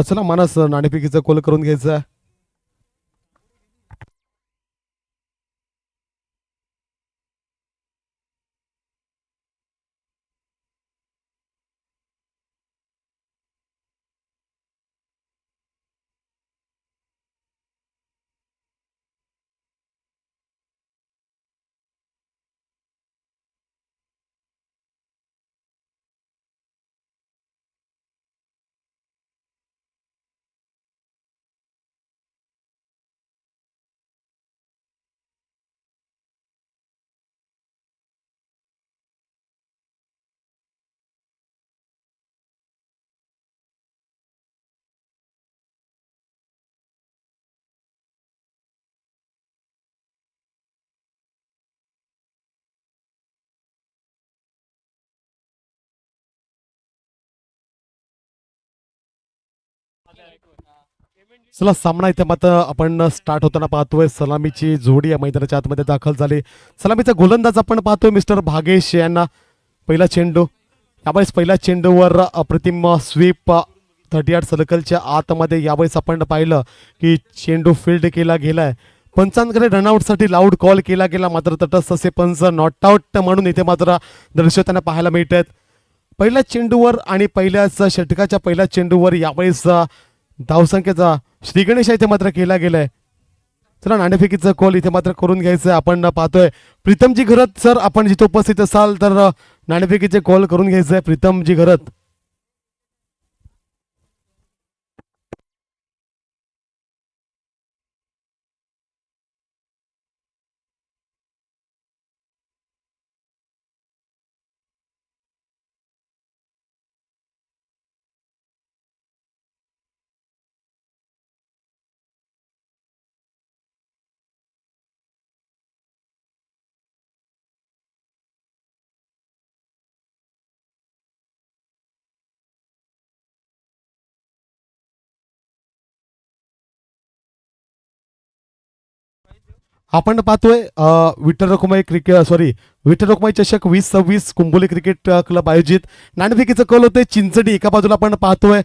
चला मानस नाणेफेकीचा कॉल करून घ्यायचा. चला सामना इथे मात्र आपण स्टार्ट होताना पाहतोय. सलामीची जोडी या मैदानाच्या आतमध्ये दाखल झाली. सलामीचा गोलंदाज आपण पाहतोय मिस्टर भागेश यांना. पहिला चेंडू यावेळेस पहिल्या चेंडूवर अप्रतिम स्वीप 38 सर्कलच्या आतमध्ये. यावेळेस आपण पाहिलं की चेंडू फील्ड केला गेलाय. पंचांकडे रनआउटसाठी लाऊड कॉल केला गेला, मात्र तटस्थ असे पंच नॉट आउट म्हणून इथे मात्र दर्शवताना पाहायला मिळत आहेत. पहिल्या चेंडूवर आणि पहिल्याच षटकाच्या पहिल्या चेंडूवर यावेळेस धावसंख्येचा श्रीगणेश इथे मात्र केला गेलाय. चला नाणेफेकीचा कॉल इथे मात्र करून घ्यायचं आहे. आपण पाहतोय प्रीतमजी घरत सर, आपण जिथे उपस्थित असाल तर नाणेफेकीचे कॉल करून घ्यायचं आहे. प्रीतमजी घरत. आपण पाहतोय विठ्ठल रखुमाई विठ्ठल रखुमाई चषक 2026 कुंभोली क्रिकेट क्लब आयोजित नाणेफेकीचं कल होते चिंचडी. एका बाजूला आपण पाहतोय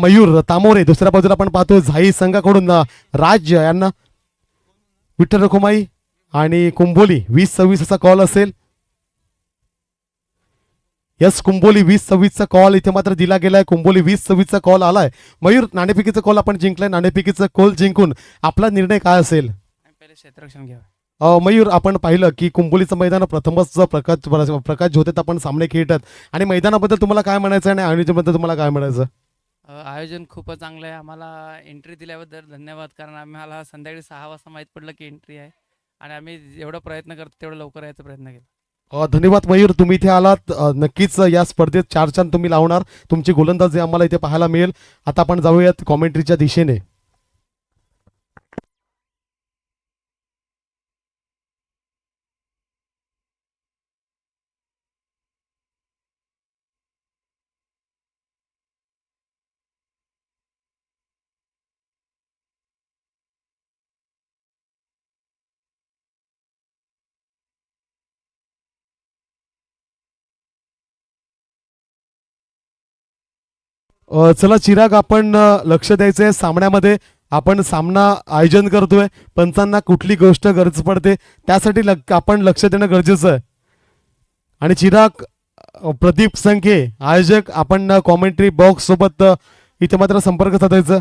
मयूर तामोरे, दुसऱ्या बाजूला आपण पाहतोय झाई संघाकडून राज यांना. विठ्ठल रखुमाई आणि कुंभोली 2026 असा कॉल असेल. यस, कुंभोली 2026 चा कॉल इथे मात्र दिला गेलाय. कुंभोली 2026 चा कॉल आलाय. मयूर, नाणेफेकीचा कॉल आपण जिंकलाय. नाणेफेकीचा कॉल जिंकून आपला निर्णय काय असेल? क्षेत्ररक्षण घ्यावं. मयूर, आपण पाहिलं की कुंभोलीचं मैदान प्रथमच प्रकाश झोतेत आपण सामने खेळतात आणि मैदानाबद्दल तुम्हाला काय म्हणायचं आणि आयोजनाबद्दल तुम्हाला काय म्हणायचं? आयोजन खूपच चांगलं आहे. आम्हाला एंट्री दिल्याबद्दल धन्यवाद, कारण आम्हाला संध्याकाळी 6 वाजता माहीत पडलं की एंट्री आहे आणि आम्ही जेवढा प्रयत्न करतो तेवढं लवकर यायचा प्रयत्न केला. धन्यवाद मयूर, तुम्ही इथे आलात. नक्कीच या स्पर्धेत 4 चांद तुम्ही लावणार. तुमची गोलंदाजी आम्हाला इथे पाहायला मिळेल. आता आपण जाऊयात कॉमेंट्रीच्या दिशेने. चला चिराग, आपण लक्ष द्यायचंय सामन्यामध्ये. आपण सामना आयोजन करतोय, पंचांना कुठली गोष्ट गरज पडते त्यासाठी आपण लक्ष देणं गरजेचं आहे. आणि चिराग, प्रदीप संखे आयोजक, आपण कॉमेंट्री बॉक्स सोबत इथे मात्र संपर्क साधायचा.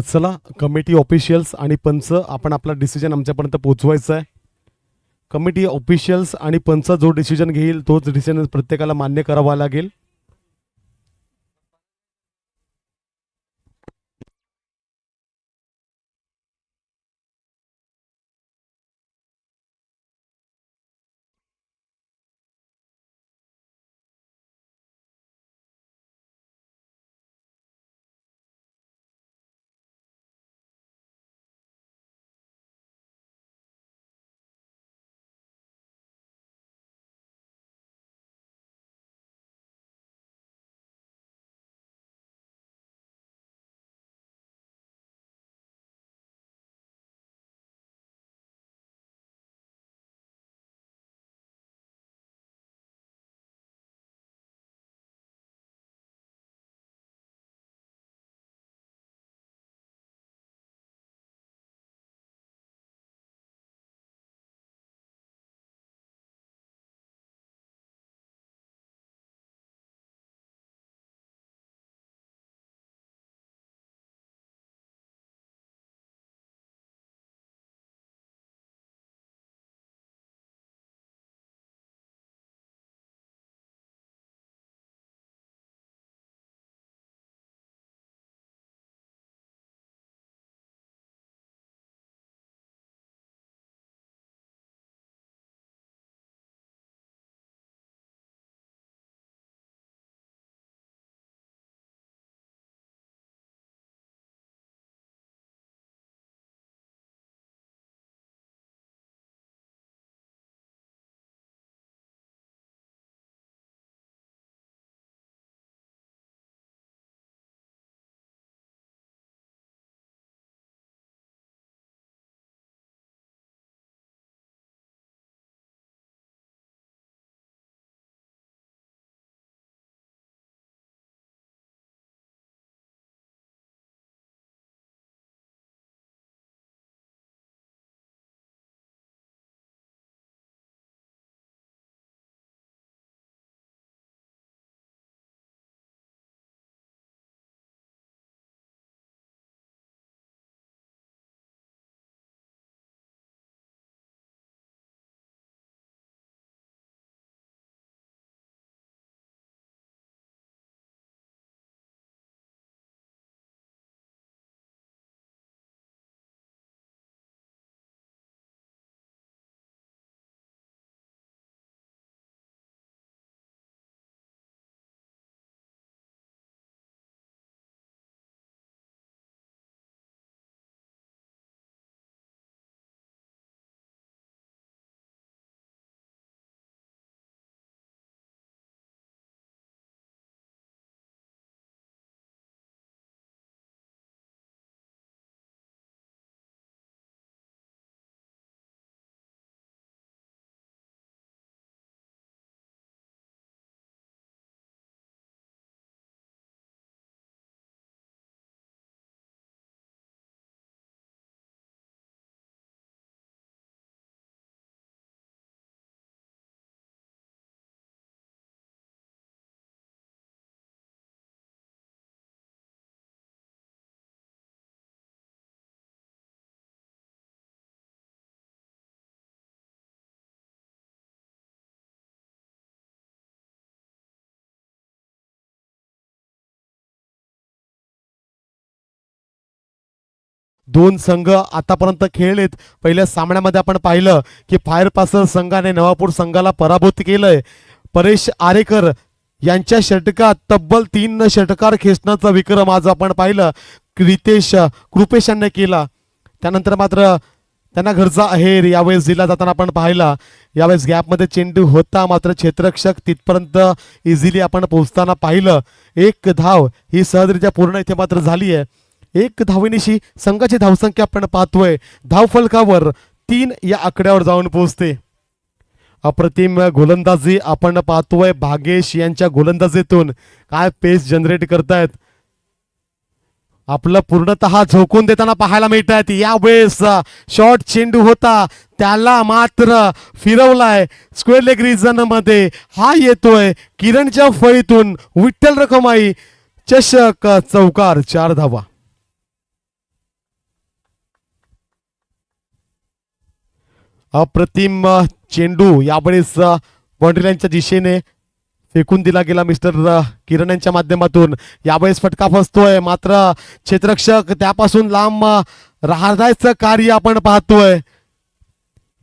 चला, कमिटी ऑफिशियल्स आणि पंच, आपण आपला डिसिजन आमच्यापर्यंत पोहोचवायचा आहे. कमिटी ऑफिशियल्स आणि पंच जो डिसिजन घेईल तोच डिसिजन प्रत्येकाला मान्य करावा लागेल. दोन संघ आतापर्यंत खेळलेत. पहिल्या सामन्यामध्ये आपण पाहिलं की फायर पासर संघाने नवापूर संघाला पराभूत केलंय. परेश आरेकर यांच्या षटकात तब्बल 3 षटकार खेचण्याचा विक्रम आज आपण पाहिलं रितेश कृपेश यांनी केला. त्यानंतर मात्र त्यांना घरचा अहेर यावेळेस दिला जाताना आपण पाहिला. यावेळेस गॅपमध्ये चेंडू होता मात्र क्षेत्ररक्षक तिथपर्यंत इझिली आपण पोहोचताना पाहिलं. 1 धाव ही सहजरित्या पूर्ण इथे मात्र झाली आहे. 1 धावेनिशी संघाची धावसंख्या आपण पाहतोय धावफलकावर 3 या आकड्यावर जाऊन पोहोचते. अप्रतिम गोलंदाजी आपण पाहतोय. भागेश यांच्या गोलंदाजीतून काय पेस जनरेट करतायत. आपलं पूर्णतः झोकून देताना पाहायला मिळत आहेत. यावेळेस शॉर्ट चेंडू होता त्याला मात्र फिरवलाय स्क्वेअर लेग रिजन मध्ये. हा येतोय किरणच्या फळीतून विठ्ठल रखमाई चषक चौकार 4 धावा. अप्रतिम चेंडू यावेळेस बाउंड्री लाईनच्या दिशेने फेकून दिला गेला मिस्टर किरण यांच्या माध्यमातून. यावेळेस फटका फसतोय, मात्र क्षेत्ररक्षक त्यापासून लांब राहण्याचं कार्य आपण पाहतोय.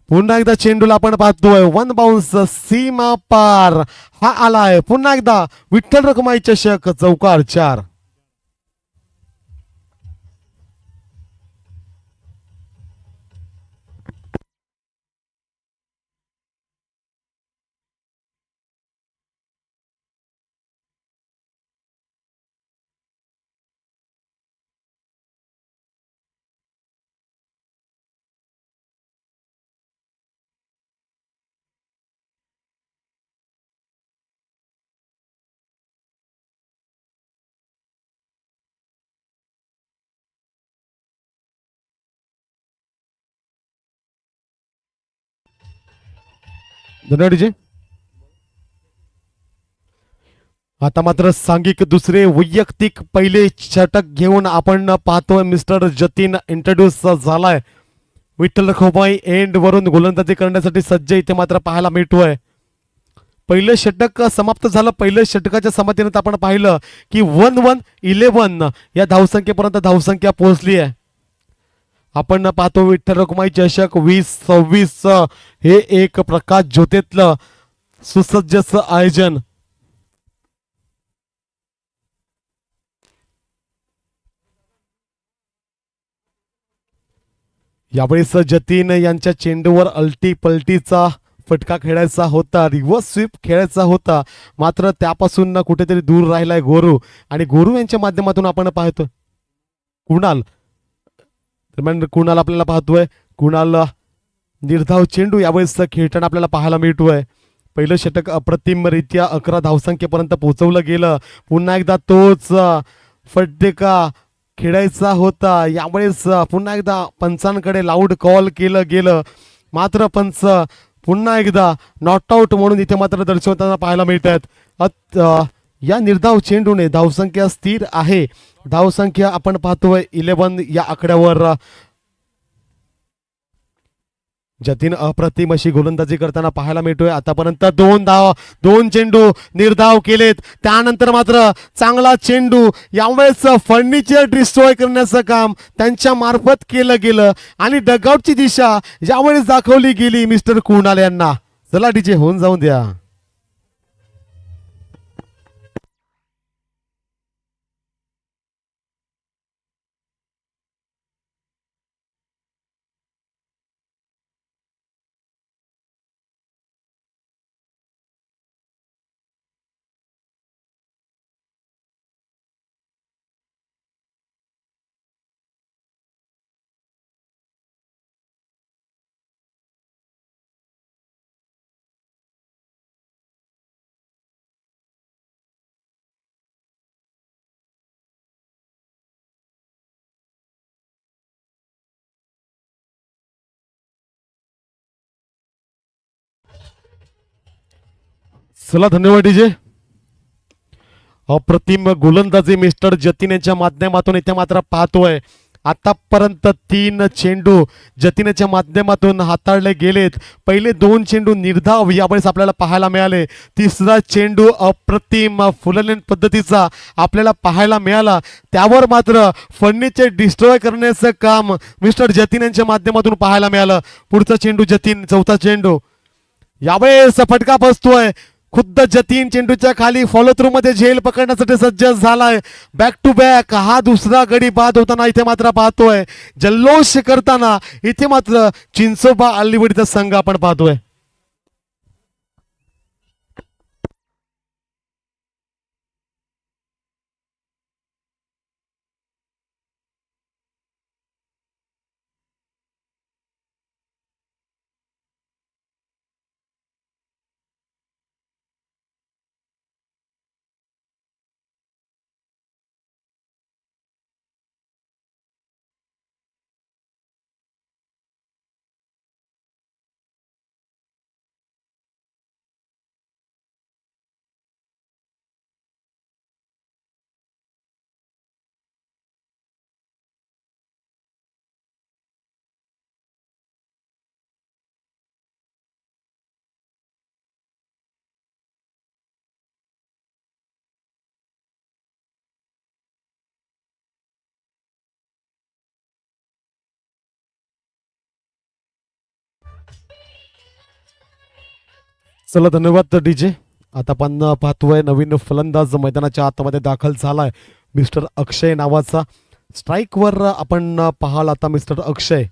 पुन्हा एकदा चेंडूला आपण पाहतोय वन बाउन्स सीमा पार हा आलाय. पुन्हा एकदा विठ्ठल रखुमाई चषक चौकार 4. धन्यवाद जी. आता मात्र सांघिक दुसरे वैयक्तिक पहिले षटक घेऊन आपण पाहतोय मिस्टर जतीन इंट्रोड्यूस झालाय. विठ्ठल रखुमाई एंड वरून गोलंदाजी करण्यासाठी सज्ज इथे मात्र पाहायला मिळतोय. पहिलं षटक समाप्त झालं. पहिल्या षटकाच्या समाप्तीनंतर आपण पाहिलं की 1-1-11 या धावसंख्येपर्यंत धावसंख्या पोहोचली आहे. आपण पाहतो विठ्ठल रखुमाई चषक 2026 हे एक प्रकाश ज्योतीतलं सुसज्ज आयोजन. यावेळेस जतीन यांच्या चेंडूवर अलटी पलटीचा फटका खेळायचा होता, रिव्हर्स स्वीप खेळायचा होता, मात्र त्यापासून ना कुठेतरी दूर राहिलाय गोरू. आणि गोरू यांच्या माध्यमातून आपण पाहतो कुणाल. दरम्यान कुणाल आपल्याला पाहतोय. कुणाल निर्धाव चेंडू यावेळेस खेळताना आपल्याला पाहायला मिळतोय. पहिलं षटक अप्रतिमरित्या 11 धावसंख्येपर्यंत पोहोचवलं गेलं. पुन्हा एकदा तोच फटका खेळायचा होता. यावेळेस पुन्हा एकदा पंचांकडे लाऊड कॉल केलं गेलं, मात्र पंच पुन्हा एकदा नॉट आऊट म्हणून इथे मात्र दर्शवताना पाहायला मिळतात. या निर्धाव चेंडूने धावसंख्या स्थिर आहे. धावसंख्या आपण पाहतोय 11 या आकड्यावर. जतीन अप्रतिम अशी गोलंदाजी करताना पाहायला मिळतोय. आतापर्यंत 2 चेंडू निर्धाव केलेत. त्यानंतर मात्र चांगला चेंडू यावेळेस फर्निचर डिस्ट्रॉय करण्याचं काम त्यांच्या मार्फत केलं गेलं आणि डगआउटची दिशा यावेळेस दाखवली गेली मिस्टर कुणाल यांना. चला डीजे होऊन जाऊन द्या. चला धन्यवाद डीजे. अप्रतिम गोलंदाजी मिस्टर जतीन यांच्या माध्यमातून इथे मात्र पाहतोय. आतापर्यंत 3 चेंडू जतीनच्या माध्यमातून हाताळले गेलेत. पहिले 2 चेंडू निर्धाव यावेळेस आपल्याला पाहायला मिळाले. तिसरा चेंडू अप्रतिम फुललेन पद्धतीचा आपल्याला पाहायला मिळाला. त्यावर मात्र फर्निचर डिस्ट्रॉय करण्याचं काम मिस्टर जतीन यांच्या माध्यमातून पाहायला मिळालं. पुढचा चेंडू जतीन, चौथा चेंडू यावेळेस फटका बसतोय. खुद्द जतीन चेंडूच्या खाली फॉलो थ्रू मध्ये झेल पकडण्यासाठी सज्ज झालाय. बॅक टू बॅक हा दुसरा गडी बाद होताना इथे मात्र पाहतोय. जल्लोष करताना इथे मात्र चिंचोबा अल्लीवडीचा संघ आपण पाहतोय. चला धन्यवाद डीजे. आता आपण पाहतोय नवीन फलंदाज मैदानाच्या आतमध्ये दाखल झालाय मिस्टर अक्षय नावाचा. स्ट्राईकवर आपण पाहाल आता मिस्टर अक्षय.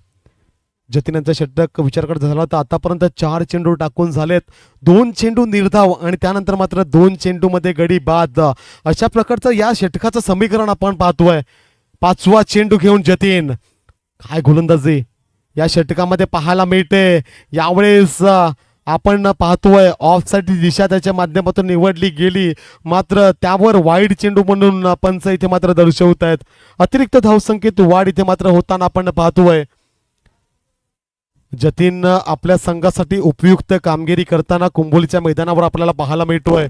जतीन यांचा षटक विचार करत झाला तर आतापर्यंत 4 चेंडू टाकून झालेत, 2 चेंडू निर्धाव आणि त्यानंतर मात्र 2 चेंडूमध्ये गडी बाद. अशा प्रकारचं या षटकाचं समीकरण आपण पाहतोय. 5वा चेंडू घेऊन जतीन, काय गोलंदाजी या षटकामध्ये पाहायला मिळते. यावेळेस आपण पाहतोय ऑफ साईड दिशा त्याच्या माध्यमातून निवडली गेली, मात्र त्यावर वाईड चेंडू म्हणून पंच इथे मात्र दर्शवत आहेत. अतिरिक्त धावसंख्येत वाढ इथे मात्र होताना आपण पाहतोय. जतीन आपल्या संघासाठी उपयुक्त कामगिरी करताना कुंभोलीच्या मैदानावर आपल्याला पाहायला मिळतोय.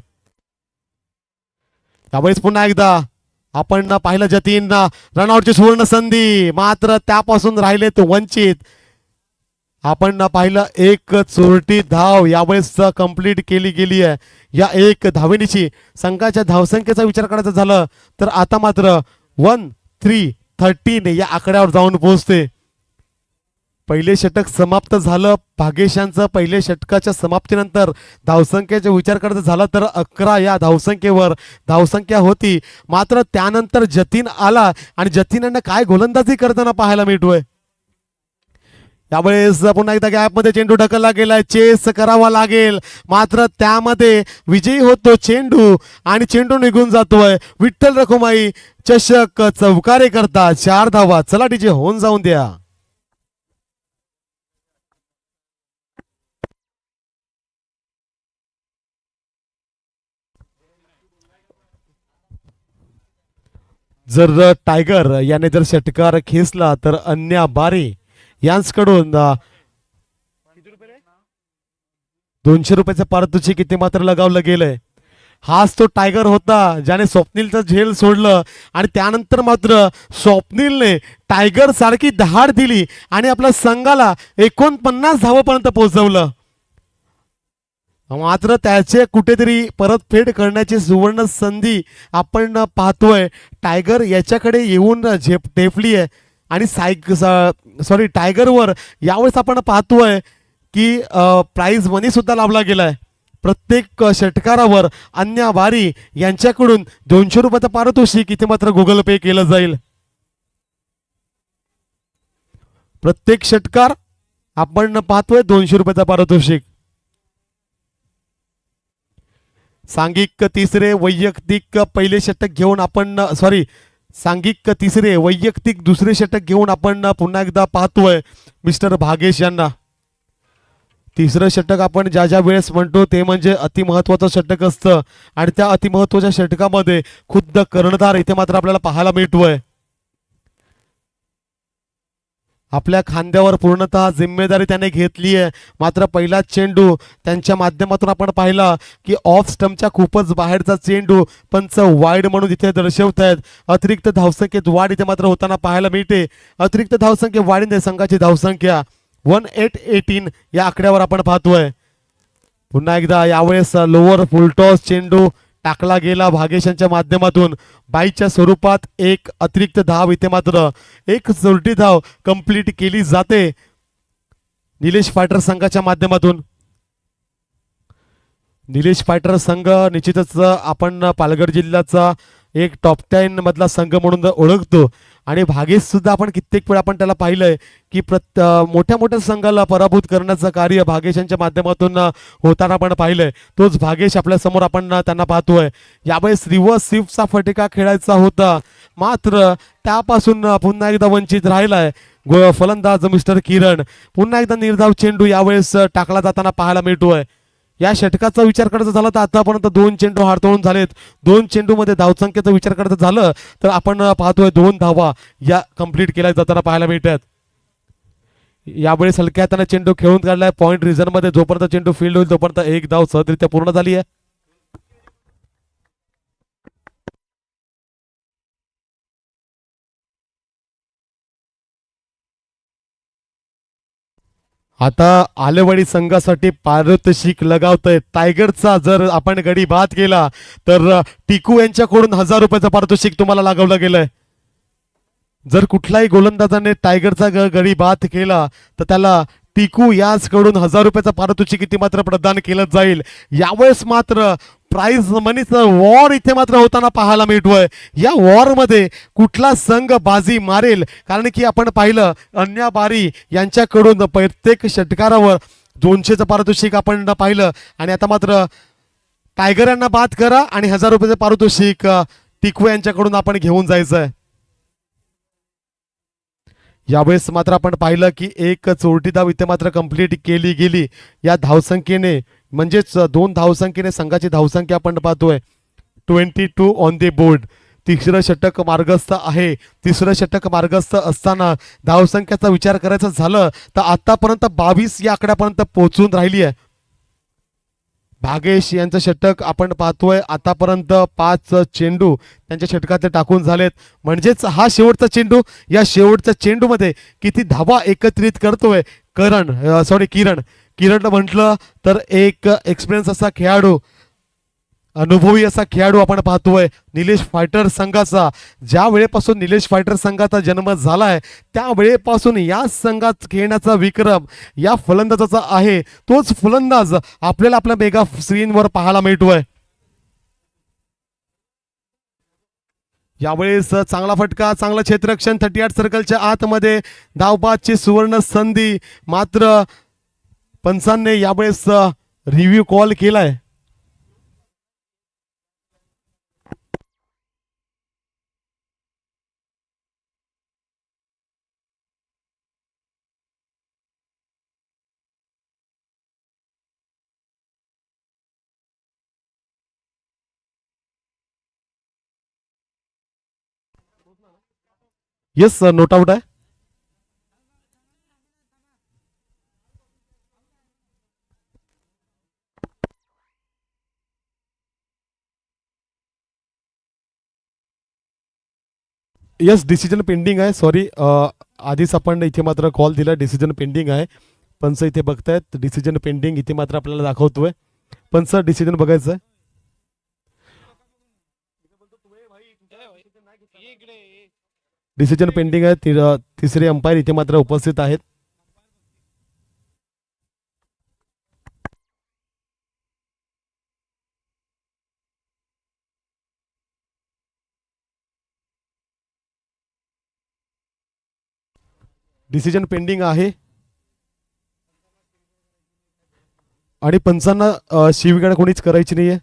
त्यावेळेस पुन्हा एकदा आपण पाहिलं जतीन रनआउटची सुवर्ण संधी, मात्र त्यापासून राहिलेत वंचित. आपण पाहिलं एक चोरटी धाव यावेळेस कंप्लीट केली गेली आहे. या एक धावेनीची संघाच्या धावसंख्येचा विचार करायचा झालं तर आता मात्र 1313 या आकड्यावर जाऊन पोहोचते. पहिले षटक समाप्त झालं भागेशांचं. पहिले षटकाच्या समाप्तीनंतर धावसंख्येचा विचार करायचा झाला तर 11 या धावसंख्येवर धावसंख्या होती, मात्र त्यानंतर जतीन आला आणि जतीनने काय गोलंदाजी करताना पाहायला मिळतोय. यावेळेस पुन्हा एकदा गॅपमध्ये चेंडू ढकलला गेलाय, चेस करावा लागेल, मात्र त्यामध्ये विजयी होतो चेंडू आणि चेंडू निघून जातोय. विठ्ठल रखुमाई चषक चौकारे करता 4 धावा. चला डीजे होऊन जाऊन द्या. जर टायगर याने जर षटकार खेचला तर अन्या बारे यांच्याकडून 200 रुपयाचं पारितोषिक किती मात्र लगावलं गेलंय. हाच तो टायगर होता ज्याने स्वप्नीलचं झेल सोडलं आणि त्यानंतर मात्र स्वप्नीलने टायगर सारखी दहाड दिली आणि आपल्या संघाला 49 धावापर्यंत पोहोचवलं. मात्र त्याचे कुठेतरी परतफेड करण्याची सुवर्ण संधी आपण पाहतोय. टायगर याच्याकडे येऊन टेपली आहे आणि टायगरवर यावेळेस आपण पाहतोय की प्राइज मनी सुद्धा लावला गेलाय. प्रत्येक षटकारावर अन्या वारी यांच्याकडून 200 रुपयाचं पारितोषिक इथे मात्र गुगल पे केलं जाईल. प्रत्येक षटकार आपण पाहतोय 200 रुपयाचा पारितोषिक. सांघिक तिसरे वैयक्तिक पहिले षटक घेऊन आपण सांघिक तिसरे वैयक्तिक दुसरे षटक घेऊन आपण पुन्हा एकदा पाहतोय मिस्टर भागेश यांना. तिसरं षटक आपण ज्या ज्या वेळेस म्हणतो ते म्हणजे अतिमहत्वाचं षटक असतं आणि त्या अतिमहत्वाच्या षटकामध्ये खुद्द कर्णधार इथे मात्र आपल्याला पाहायला मिळतोय. आपल्या खांद्यावर पूर्णतः जिम्मेदारी त्याने घेतली आहे. मात्र पहिला चेंडू त्यांच्या माध्यमातून आपण पाहिला की ऑफ स्टंपच्या खूपच बाहेरचा चेंडू पंच वाईड म्हणून इथे दर्शवत आहेत. अतिरिक्त धावसंख्येत वाढ इथे मात्र होताना पाहायला मिळते. अतिरिक्त धावसंख्या वाढीने संघाची धावसंख्या 1818 या आकड्यावर आपण पाहतोय. पुन्हा एकदा यावेळेस लोअर फुलटॉस चेंडू टाकला गेला भागेशांच्या माध्यमातून. बाईच्या स्वरूपात एक अतिरिक्त धाव इथे मात्र एक चोरटी धाव कंप्लीट केली जाते निलेश फायटर संघाच्या माध्यमातून. निलेश फायटर संघ निश्चितच आपण पालघर जिल्ह्याचा एक टॉप 10 मधला संघ म्हणून ओळखतो आणि भागेश सुद्धा आपण कित्येक वेळा आपण त्याला पाहिलंय की मोठ्या मोठ्या संघाला पराभूत करण्याचं कार्य भागेशांच्या माध्यमातून होताना आपण पाहिलंय. तोच भागेश आपल्या समोर आपण त्यांना पाहतोय. यावेळेस रिव्हर्स स्वीपचा फटका खेळायचा होता, मात्र त्यापासून पुन्हा एकदा वंचित राहिलाय फलंदाज मिस्टर किरण. पुन्हा एकदा निर्धाव चेंडू यावेळेस टाकला जाताना पाहायला मिळतोय. या षटकाचा विचार करायचा झाला तर आतापर्यंत 2 चेंडू हारतोळून झालेत. 2 चेंडूमध्ये धावसंख्येचा विचार करायचा झालं तर आपण पाहतोय 2 धावा या कंप्लीट केल्या जाताना पाहायला मिळतात. यावेळेस हलक्या हाताने चेंडू खेळून काढलाय पॉइंट रिझन मध्ये. जोपर्यंत चेंडू फील्ड होईल तोपर्यंत 1 धाव सहजरित्या पूर्ण झाली आहे. आता आलेवाडी संघासाठी पारितोषिक लगावतोय. टायगरचा जर आपण गडी बाद केला तर टिकू यांच्याकडून 1000 रुपयाचं पारितोषिक तुम्हाला लगावलं गेलंय. जर कुठल्याही गोलंदाजाने टायगरचा गडी बाद केला तर त्याला टिकू याचकडून 1000 रुपयाचा पारितोषिक इथे मात्र प्रदान केलं जाईल. यावेळेस मात्र प्राइज मनीचं वॉर इथे मात्र होताना पाहायला मिळतोय. या वॉरमध्ये कुठला संघ बाजी मारेल, कारण की आपण पाहिलं अन्या बारी यांच्याकडून प्रत्येक षटकारावर 200चं पारितोषिक आपण पाहिलं, आणि आता मात्र टायगर यांना बाद करा आणि 1000 रुपयाचं पारितोषिक टिकू यांच्याकडून आपण घेऊन जायचंय. यावेळेस मात्र आपण पाहिलं की एक चोरटी धाव इथे मात्र कंप्लीट केली गेली. या धावसंख्येने म्हणजेच 2 धावसंख्येने संघाची धावसंख्या आपण पाहतोय 22 ऑन द बोर्ड. तिसरं षटक मार्गस्थ आहे. तिसरं षटक मार्गस्थ असताना धावसंख्येचा विचार करायचा झालं तर आतापर्यंत 22 या आकड्यापर्यंत पोहोचून राहिली आहे. भागेश यांचं षटक आपण पाहतोय आतापर्यंत 5 चेंडू त्यांच्या षटकातले टाकून झालेत. म्हणजेच हा शेवटचा चेंडू. या शेवटच्या चेंडूमध्ये किती धावा एकत्रित करतोय किरण म्हटलं तर एक एक्सपिरियन्स असा खेळाडू, अनुभवी असा खेळाडू आपण पाहतोय निलेश फायटर संघाचा. ज्या वेळेपासून निलेश फायटर संघाचा जन्म झालाय त्या वेळेपासून या संघात खेळण्याचा विक्रम या फलंदाजाचा आहे. तोच फलंदाज आपल्याला आपल्या मेगा स्क्रीनवर पाहायला मिळतोय. यावेळेस चांगला फटका, चांगलं क्षेत्ररक्षण 38 सर्कलच्या आतमध्ये धावबादची सुवर्ण संधी. मात्र पंचांनी यावेळेस रिव्ह्यू कॉल केलाय. येस नोट आउट आहे. येस डिसिजन पेंडिंग आहे. सॉरी, आधीच आपण इथे मात्र कॉल दिला. डिसिजन पेंडिंग आहे. पंच इथे बघतायत डिसिजन पेंडिंग इथे मात्र आपल्याला दाखवतोय. पंच डिसिजन बघायचं आहे. डिसिजन पेंडिंग आहे. तिसरे अंपायर इथे मात्र उपस्थित आहेत. डिसिजन पेंडिंग आहे आणि पंचांना शिवीगाळ कोणीच करायची नाहीये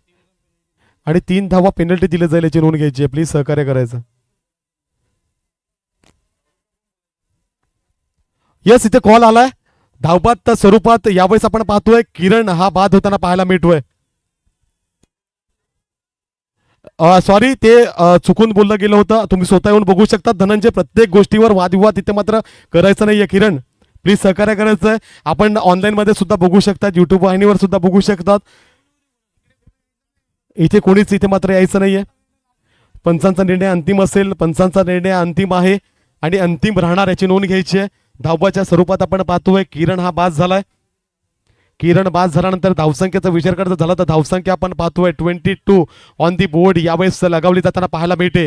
आणि 3 धावा पेनल्टी दिले जाईल याची नोंद घ्यायची आहे. प्लीज सहकार्य करायचं. यस इथे कॉल आलाय धावबाद स्वरूपात. यावेळेस आपण पाहतोय किरण हा बाद होताना पाहायला मिळतोय. सॉरी, ते चुकून बोललं गेलं होतं. तुम्ही स्वतः येऊन बघू शकता. धनंजय, प्रत्येक गोष्टीवर वादविवाद इथे मात्र करायचं नाहीये. किरण प्लीज सहकार्य करायचं आहे. आपण ऑनलाईन मध्ये सुद्धा बघू शकतात, युट्यूब वाहिनीवर सुद्धा बघू शकतात. इथे कोणीच इथे मात्र यायचं नाहीये. पंचांचा निर्णय अंतिम असेल. पंचांचा निर्णय अंतिम आहे आणि अंतिम राहणार याची नोंद घ्यायची आहे. धावबाच्या स्वरूपात आपण पाहतोय किरण हा बाद झालाय. किरण बाद झाल्यानंतर धावसंख्येचा विचार करायचा झाला तर धावसंख्या आपण पाहतोय 22 ऑन दी बोर्ड यावेळेस लगावली जाताना पाहायला मिळते.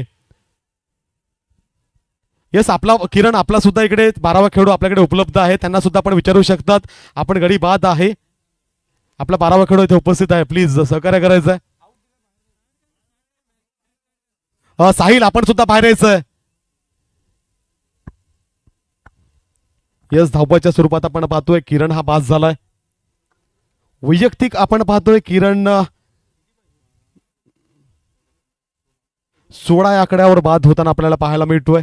येस, आपला किरण आपला सुद्धा इकडे 12वा खेळाडू आपल्याकडे उपलब्ध आहे. त्यांना सुद्धा आपण विचारू शकतात. आपण गडी बाद आहे. आपला 12वा खेळाडू इथे उपस्थित आहे. प्लीज सहकार्य करायचं आहे. साहिल आपण सुद्धा बाहेर यायचंय. येस, धावबाच्या स्वरूपात आपण पाहतोय किरण हा बाद झालाय. वैयक्तिक आपण पाहतोय किरण 16 या आकड्यावर बाद होताना आपल्याला पाहायला मिळतोय.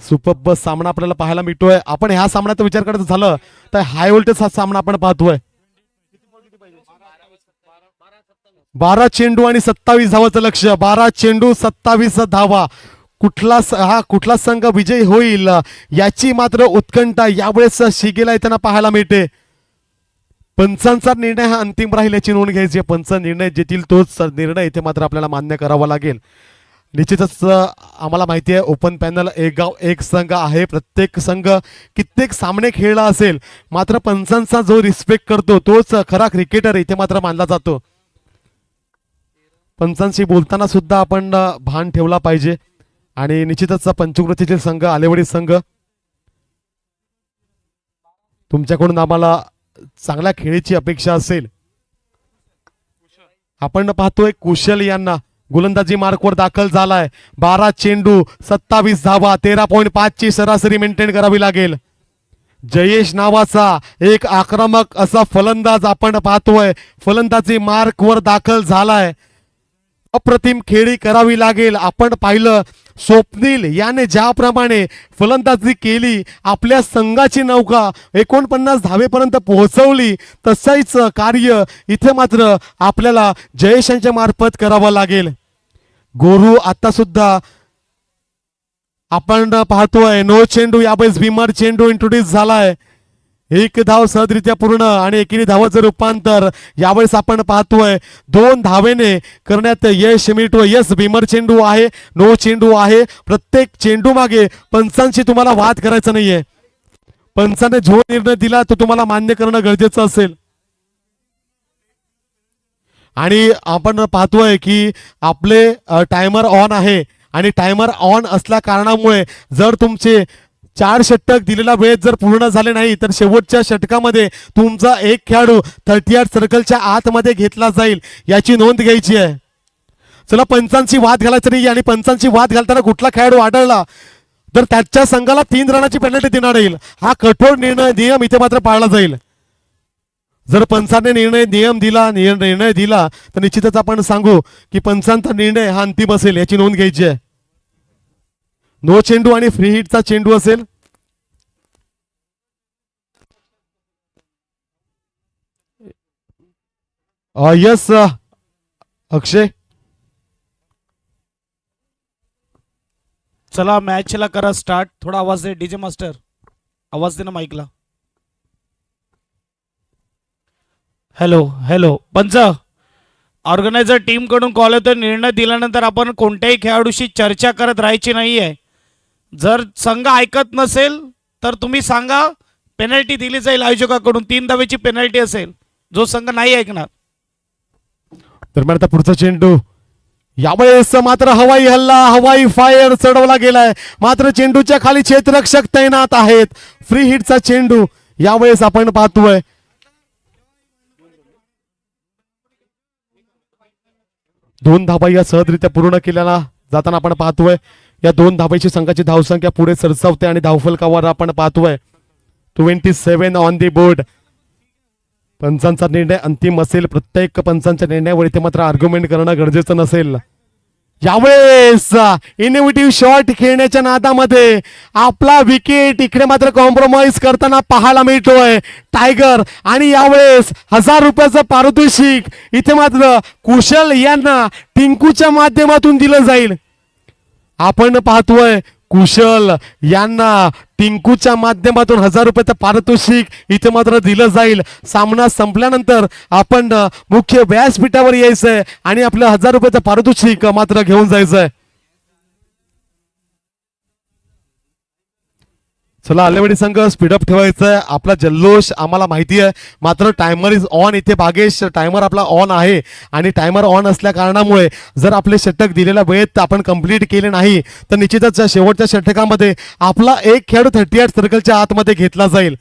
सुपर सामना आपल्याला पाहायला मिळतोय. आपण ह्या सामन्याचा विचार करायचा झालं तर हाय व्होल्टेज हा सामना आपण पाहतोय. 12 चेंडू आणि 27 धावाचं लक्ष्य. 12 चेंडू 27 धावा. कुठला संघ विजयी होईल याची मात्र उत्कंठा यावेळेस शिगेला येताना पाहायला मिळते. पंचांचा निर्णय हा अंतिम राहील याची नोंद घ्यायची. पंच निर्णय देतील तोच निर्णय इथे मात्र आपल्याला मान्य करावा लागेल. निश्चितच आम्हाला माहिती आहे ओपन पॅनल एक गाव एक संघ आहे. प्रत्येक संघ कित्येक सामने खेळला असेल मात्र पंचांचा जो रिस्पेक्ट करतो तोच खरा क्रिकेटर इथे मात्र मानला जातो. पंचांशी बोलताना सुद्धा आपण भान ठेवला पाहिजे. आणि निश्चितच पंचकृतीतील संघ आलेवडी संघ तुमच्याकडून आम्हाला चांगल्या खेळीची अपेक्षा असेल. आपण पाहतोय कुशल यांना गोलंदाजी मार्कवर दाखल झालाय. 12 चेंडू 27 धावा 13.5 ची सरासरी मेंटेन करावी लागेल. जयेश नावाचा एक आक्रमक असा फलंदाज आपण पाहतोय, फलंदाजी मार्कवर दाखल झालाय. अप्रतिम खेळी करावी लागेल. आपण पाहिलं स्वप्नील याने ज्याप्रमाणे फलंदाजी केली, आपल्या संघाची नौका 49 धावेपर्यंत पोहोचवली, तसंच कार्य इथे मात्र आपल्याला जयेशांच्या मार्फत करावं लागेल. गोरू आता सुद्धा आपण पाहतोय नो चेंडू, यावेळेस भीमर चेंडू इंट्रोड्यूस झालाय. एक धाव सहजरित्या पूर्ण आणि एकेरी धावाचं रूपांतर यावेळेस आपण पाहतोय 2 धावेने करण्यात यश मिळतोय. यस, भीमर चेंडू आहे, नो चेंडू आहे. प्रत्येक चेंडू मागे पंचांशी तुम्हाला वाद करायचा नाहीये. पंचाने जो निर्णय दिला तो तुम्हाला मान्य करणं गरजेचं असेल. आणि आपण पाहतोय की आपले टायमर ऑन आहे आणि टायमर ऑन असल्या कारणामुळे जर तुमचे 4 षटक दिलेला वेळ जर पूर्ण झाले नाही तर शेवटच्या षटकामध्ये तुमचा एक खेळाडू 38 सर्कलच्या आतमध्ये घेतला जाईल, याची नोंद घ्यायची आहे. चला, पंचांची वाद घालायची नाही आणि पंचांची वाद घालताना कुठला खेळाडू आढळला तर त्याच्या संघाला 3 रनाची पेनल्टी देण्यात येईल. हा कठोर नियम इथे मात्र पाळला जाईल. जर पंचाने निर्णय दिला तर निश्चितच आपण सांगू की पंचांचा निर्णय हा अंतिम असेल, याची नोंद घ्यायची आहे. नो चेंडू आणि फ्री हिटचा चेंडू असेल. यस अक्षय, चला मॅचला करा स्टार्ट. थोडा आवाज दे डीजे मास्टर, आवाज दे ना माईकला. हॅलो हॅलो पंच, ऑर्गनायझर टीम कडून कॉल होतो. निर्णय दिल्यानंतर आपण कोणत्याही खेळाडूशी चर्चा करत राहायची नाहीये. जर संघ ऐकत नसेल तर तुम्ही सांगा, पेनल्टी दिली जाईल आयोजकाकडून. 3 धावेची पेनल्टी असेल जो संघ नाही ऐकणार. दरम्यान आता पुढचा चेंडू, यावेळेस मात्र हवाई हल्ला, हवाई फायर चढवला गेलाय. मात्र चेंडूच्या खाली क्षेत्ररक्षक तैनात आहेत. फ्री हिटचा चेंडू यावेळेस आपण पाहतोय. दोन धाबा या सहजरित्या पूर्ण केल्याला जाताना आपण पाहतोय. या 2 धाब्याची संघाची धावसंख्या पुढे सरसावते आणि धावफलकावर आपण पाहतोय 27 ऑन दी बोर्ड. पंचांचा निर्णय अंतिम असेल. प्रत्येक पंचांच्या निर्णयावर इथे मात्र आर्ग्युमेंट करणं गरजेचं नसेल. यावेळेस इनोव्हेटिव्ह शॉट खेळण्याच्या नादामध्ये आपला विकेट इकडे मात्र कॉम्प्रोमाइज करताना पाहायला मिळतोय टायगर. आणि यावेळेस 1000 रुपयाचं पारितोषिक इथे मात्र कुशल यांना टिंकूच्या माध्यमातून दिलं जाईल. आपण पाहतोय कुशल यांना टिंकूच्या माध्यमातून 1000 रुपयाचं पारितोषिक इथे मात्र दिलं जाईल. सामना संपल्यानंतर आपण मुख्य व्यासपीठावर यायचंय आणि आपलं 1000 रुपयाचं पारितोषिक मात्र घेऊन जायचंय. चला, आलेवाडी संघ स्पीडअप ठेवायचंय. आपला जल्लोष आम्हाला माहिती आहे, मात्र टायमर इज ऑन. इथे भागेश टायमर आपला ऑन आहे आणि टायमर ऑन असल्या कारणामुळे जर आपले षटक दिलेल्या वेळेत आपण कंप्लीट केले नाही तर निश्चितच शेवटच्या षटकामध्ये आपला एक खेळाडू 38 सर्कलच्या आतमध्ये घेतला जाईल.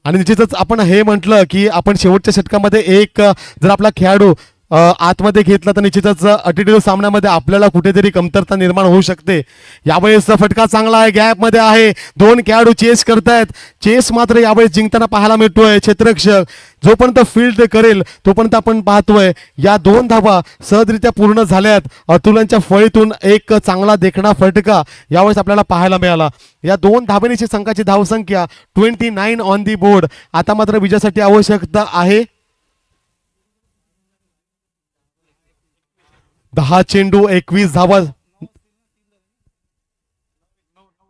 आणि निश्चितच आपण हे म्हटलं की आपण शेवटच्या षटकामध्ये एक जर आपला खेळाडू आतमध्ये घेतला तर निश्चितच अटीतटीव सामन्यामध्ये आपल्याला कुठेतरी कमतरता निर्माण होऊ शकते. यावेळेस फटका चांगला आहे, गॅप मध्ये आहे. 2 खेळाडू चेस करतायत. चेस मात्र यावेळेस जिंकताना पाहायला मिळतोय. क्षेत्ररक्षक जोपर्यंत फील्ड करेल तोपर्यंत आपण पाहतोय या 2 धावा सहजरित्या पूर्ण झाल्यात. अतुलांच्या फळीतून एक चांगला देखणा फटका यावेळेस आपल्याला पाहायला मिळाला. या 2 धाब्यांची संघाची धावसंख्या 29 ऑन दी बोर्ड. आता मात्र विजयासाठी आवश्यकता आहे 10 चेंडू 21 धावा.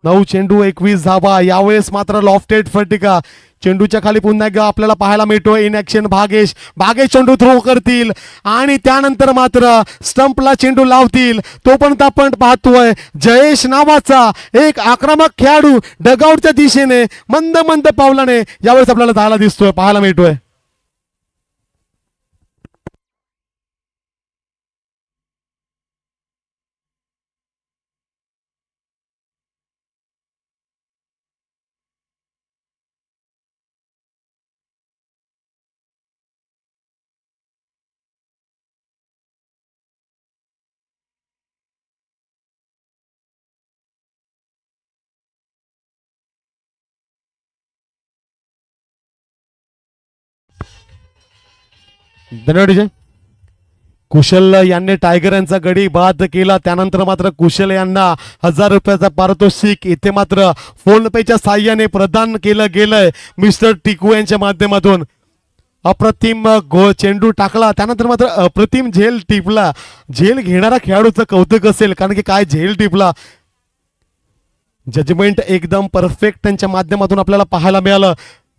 9 चेंडू 21 धावा. यावेळेस मात्र लॉफ्टेड फटका चेंडूच्या खाली पुन्हा एकदा आपल्याला पाहायला मिळतो. इन ऍक्शन भागेश चेंडू थ्रो करतील आणि त्यानंतर मात्र स्टंपला चेंडू लावतील. तोपर्यंत आपण पाहतोय जयेश नावाचा एक आक्रमक खेळाडू डगआउटच्या दिशेने मंद मंद पावलाने यावेळेस आपल्याला धावायला दिसतोय, पाहायला मिळतोय. धन्यवाद विजय. कुशल यांनी टायगर यांचा गडी बाद केला. त्यानंतर मात्र कुशल यांना 1000 रुपयाचा पारितोषिक इथे मात्र फोन पेच्या साह्याने प्रदान केलं गेलंय मिस्टर टिकू यांच्या माध्यमातून. अप्रतिम चेंडू टाकला. त्यानंतर मात्र अप्रतिम झेल टिपला. झेल घेणारा खेळाडूचं कौतुक असेल, कारण की काय झेल टिपला. जजमेंट एकदम परफेक्ट त्यांच्या माध्यमातून आपल्याला पाहायला मिळालं.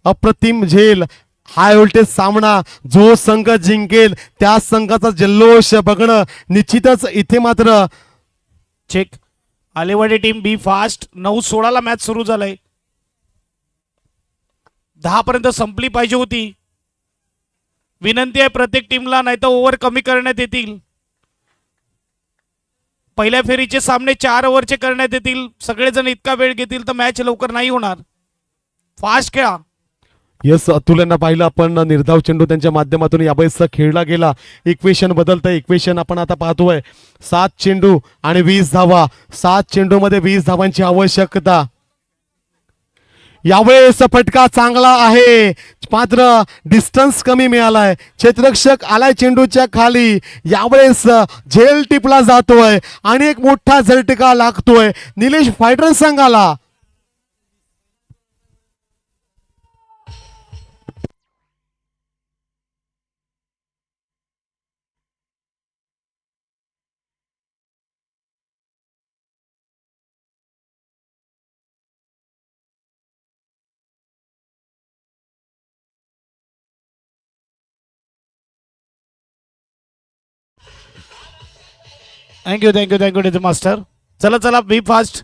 अप्रतिम झेल. हाय व्होल्टेज सामना. जो संघ जिंकेल त्या संघाचा जल्लोष बघणं निश्चितच इथे मात्र. चेक. आलेवाडी टीम बी फास्ट. 9-16 मॅच सुरू झालंय. 10 पर्यंत संपली पाहिजे होती. विनंती आहे प्रत्येक टीमला, नाही तर ओव्हर कमी करण्यात येतील. पहिल्या फेरीचे सामने 4 ओव्हरचे करण्यात येतील. सगळेजण इतका वेळ घेतील तर मॅच लवकर नाही होणार. फास्ट खेळा. यस, अतुल यांना पाहिलं आपण. निर्धाव चेंडू त्यांच्या माध्यमातून यावेळेस खेळला गेला. इक्वेशन बदलतंय. इक्वेशन आपण आता पाहतोय. 7 चेंडू आणि 20 धावा. 7 चेंडूमध्ये 20 धावांची आवश्यकता. यावेळेस फटका चांगला आहे, मात्र डिस्टन्स कमी मिळालाय. क्षेत्ररक्षक आलाय चेंडूच्या खाली. यावेळेस झेल टिपला जातोय आणि एक मोठा झटका लागतोय निलेश फायटर संघाला. Thank you thank you thank you DJ master. चला चला बी फास्ट.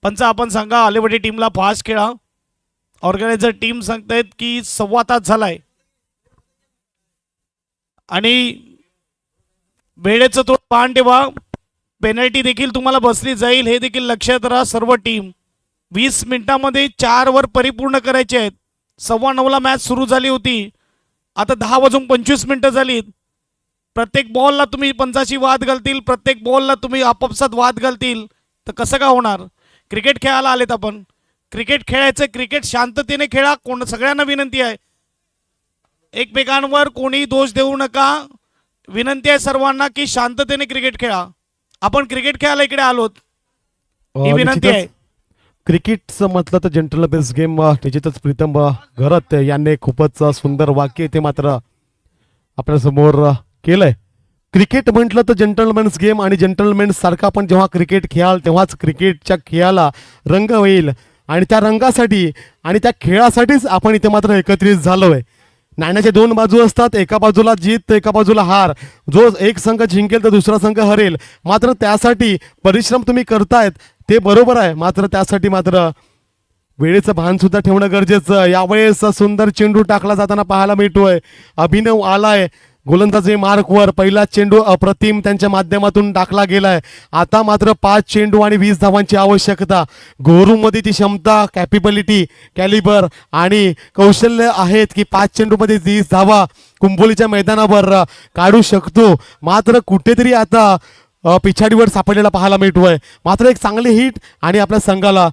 पंच आपण सांगा आलेवाडी टीमला फास्ट खेळा. ऑर्गनायझर टीम सांगतायत की 1.25 तास झालाय आणि वेळेचं थोडं पान ठेवा. पेनल्टी देखील तुम्हाला बसली जाईल, हे देखील लक्षात राहा सर्व टीम. 20 मिनिटांमध्ये 4 ओव्हर परिपूर्ण करायचे आहेत. 9:15 मॅच सुरू झाली होती. आता 10:25 झालीत. प्रत्येक बॉलला तुम्ही पंचाशी वाद घालतील, प्रत्येक बॉलला तुम्ही आपापसात वाद घालतील तर कसं का होणार. क्रिकेट खेळायला आलेत आपण. क्रिकेट खेळायचं. क्रिकेट शांततेने खेळा. सगळ्यांना विनंती आहे, एकमेकांवर कोणी दोष देऊ नका. विनंती आहे सर्वांना की शांततेने क्रिकेट खेळा. आपण क्रिकेट खेळायला इकडे आलोत, ही विनंती आहे. क्रिकेटचं म्हटलं तर जेंटल बेस्ट गेम. निश्चितच प्रीतम घरत यांनी खूपच सुंदर वाक्य ते मात्र आपल्या समोर केलंय. क्रिकेट म्हटलं तर जेंटलमॅन्स गेम आणि जेंटलमॅन सारखा आपण जेव्हा क्रिकेट खेळाल तेव्हाच क्रिकेटच्या खेळाला रंग होईल. आणि त्या रंगासाठी आणि त्या खेळासाठीच आपण इथे मात्र एकत्रित झालोय. नाण्याच्या 2 बाजू असतात. एका बाजूला जीत तर एका बाजूला हार. जो एक संघ जिंकेल तर दुसरा संघ हरेल. मात्र त्यासाठी परिश्रम तुम्ही करतायत ते बरोबर आहे, मात्र त्यासाठी मात्र वेळेचं भान सुद्धा ठेवणं गरजेचं. यावेळेस सुंदर चेंडू टाकला जाताना पाहायला मिळतोय. अभिनव आलाय गोलंदाजी मार्कवर. पहिला चेंडू अप्रतिम त्यांच्या माध्यमातून टाकला गेलाय. आता मात्र 5 चेंडू आणि 20 धावांची आवश्यकता. गोरूमध्ये ती क्षमता, कॅपेबिलिटी, कॅलिबर आणि कौशल्य आहेत की 5 चेंडूमध्ये 20 धावा कुंभोलीच्या मैदानावर काढू शकतो. मात्र कुठेतरी आता पिछाडीवर सापडलेला पाहायला मिळतोय. मात्र एक चांगली हिट आणि आपल्या संघाला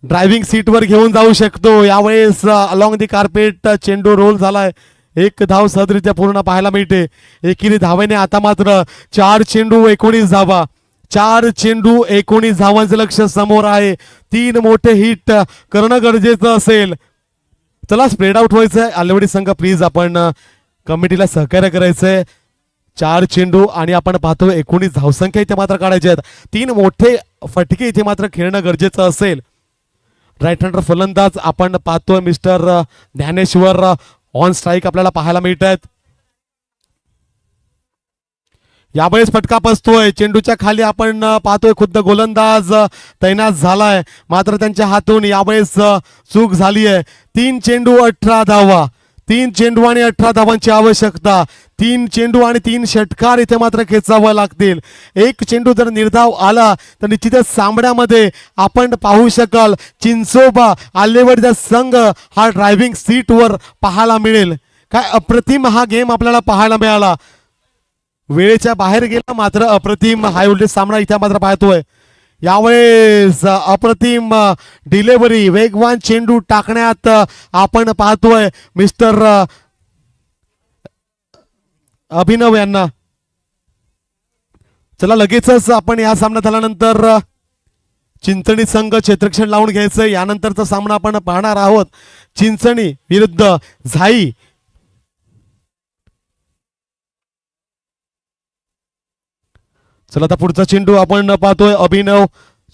ड्रायव्हिंग सीटवर घेऊन जाऊ शकतो. यावेळेस अलॉंग दी कार्पेट चेंडू रोल झालाय. 1 धाव सहजरित्या पूर्ण पाहायला मिळते. एकेरी धावेने आता मात्र 4 चेंडू 19 धावा. 4 चेंडू 19 धावांचं लक्ष समोर आहे. 3 मोठे हिट करणं गरजेचं असेल. चला स्प्रेड आउट व्हायचंय. आलेवाडी संघ प्लीज आपण कमिटीला सहकार्य करायचंय. 4 चेंडू आणि आपण पाहतो 19 धावसंख्या इथे मात्र काढायच्या आहेत. 3 मोठे फटके इथे मात्र खेळणं गरजेचं असेल. राईट हँडर फलंदाज आपण पाहतोय मिस्टर ज्ञानेश्वर ऑन स्ट्राईक आपल्याला पाहायला मिळत आहेत. यावेळेस फटका बसतोय. चेंडूच्या खाली आपण पाहतोय खुद्द गोलंदाज तैनात झालाय, मात्र त्यांच्या हातून यावेळेस चूक झाली आहे. 3 चेंडू 18 धावा. 3 चेंडू आणि 18 धावांची आवश्यकता. 3 चेंडू आणि 3 षटकार इथे मात्र खेचावं लागतील. 1 चेंडू जर निर्धाव आला तर निश्चितच सामन्यामध्ये आपण पाहू शकाल चिंचोबा आलेवाडीचा संघ हा ड्रायव्हिंग सीटवर पाहायला मिळेल. काय अप्रतिम हा गेम आपल्याला पाहायला मिळाला. वेळेच्या बाहेर गेला मात्र अप्रतिम हाय व्होल्टेज सामना इथे मात्र पाहतोय. यावेळेस अप्रतिम डिलेव्हरी, वेगवान चेंडू टाकण्यात आपण पाहतोय मिस्टर अभिनव यांना. चला लगेचच आपण या सामना झाल्यानंतर चिंचणी संघ क्षेत्ररक्षण लावून घ्यायचं. यानंतरचा सामना आपण पाहणार आहोत चिंचणी विरुद्ध झाई. चला आता पुढचा चेंडू आपण पाहतोय. अभिनव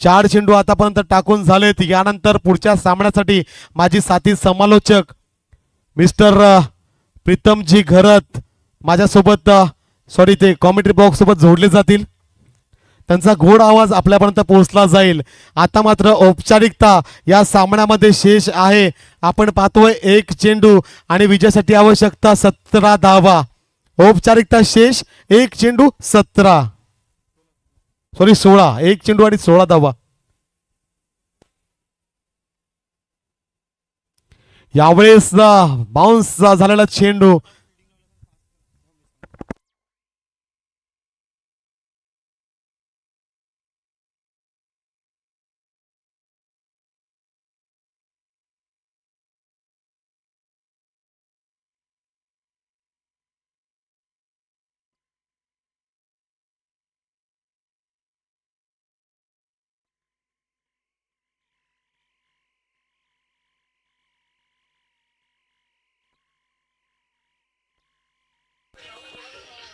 4 चेंडू आतापर्यंत टाकून झालेत. यानंतर पुढच्या सामन्यासाठी माझी साथी समालोचक मिस्टर प्रीतमजी घरत माझ्यासोबत सॉरी ते कॉमेंट्री बॉक्स सोबत जोडले जातील. त्यांचा गोड आवाज आपल्यापर्यंत पोहोचला जाईल. आता मात्र औपचारिकता या सामन्यामध्ये शेष आहे. आपण पाहतोय 1 चेंडू आणि विजयासाठी आवश्यकता 17 धावा. औपचारिकता शेष 1 चेंडू 16 1 चेंडू आणि 16 धावा. यावेळेस बाउन्स झालेला चेंडू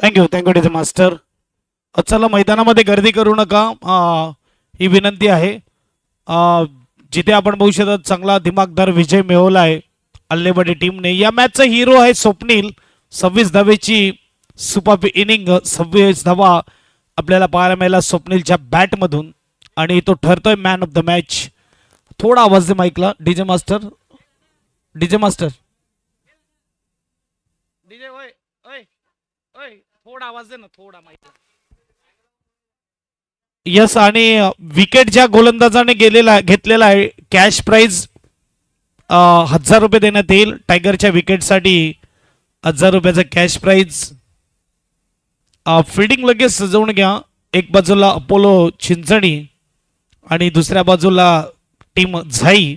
थँक्यू डीजे मास्टर. चला मैदानामध्ये गर्दी करू नका, ही विनंती आहे. जिथे आपण बघू शकता चांगला दिमागदार विजय मिळवला आहे अल्लेवाडी टीमने. या मॅचचा हिरो आहे स्वप्नील. 26 धावेची सुपर इनिंग, 26 धावा आपल्याला पाहायला मिळाला स्वप्नीलच्या बॅटमधून आणि तो ठरतोय मॅन ऑफ द मॅच. थोडा आवाज दे माईकला DJ master. DJ master DJ ओय ओय ओय थोडा आवाज दे ना, थोडा माईकला. यस, आणि विकेट ज्या गोलंदाजाने घेतलेला आहे कॅश प्राइज 1000 रुपये देण्यात येईल. टायगरच्या विकेटसाठी 1000 रुपयाचा कॅश प्राइज. फिल्डिंग लगेच सजवून घ्या. एक बाजूला अपोलो चिंचणी आणि दुसऱ्या बाजूला टीम झाई.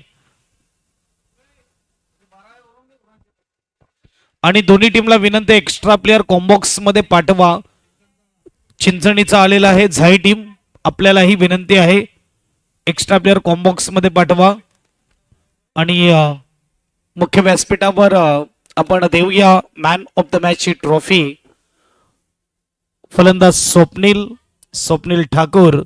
आणि दोन्ही टीमला विनंती एक्स्ट्रा प्लेयर कॉम्बॉक्स मध्ये पाठवा. चिंचणीचा आलेला आहे, झाई टीम आपल्याला ही विनंती आहे एक्स्ट्रा प्लेयर कॉम्बॉक्स मध्ये पाठवा. आणि मुख्य व्यासपीठावर आपण देऊया मॅन ऑफ द मॅच ची ट्रॉफी. फलंदाज स्वप्नील ठाकूर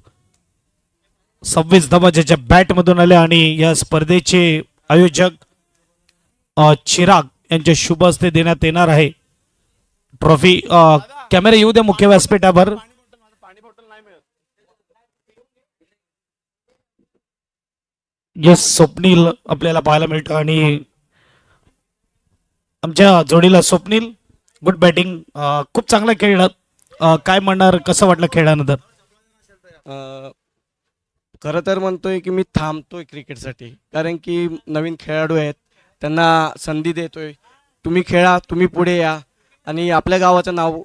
26 धावा ज्याच्या बॅट मधून आले आणि या स्पर्धेचे आयोजक चिराग यांच्या शुभ हस्ते देण्यात येणार आहे ट्रॉफी. कॅमेरा येऊ द्या मुख्य व्यासपीठावर. यस, स्वप्नील आपल्याला पाहायला मिळतं आणि आमच्या जोडीला स्वप्नील गुड बॅटिंग, खूप चांगला खेळला. काय म्हणणार, कसं वाटलं खेळल्यानंतर? खरं तर म्हणतोय की मी थांबतोय क्रिकेटसाठी, कारण की नवीन खेळाडू आहेत, त्यांना संधी देतोय. तुम्ही खेळा, तुम्ही पुढे या आणि आपल्या गावाचं नाव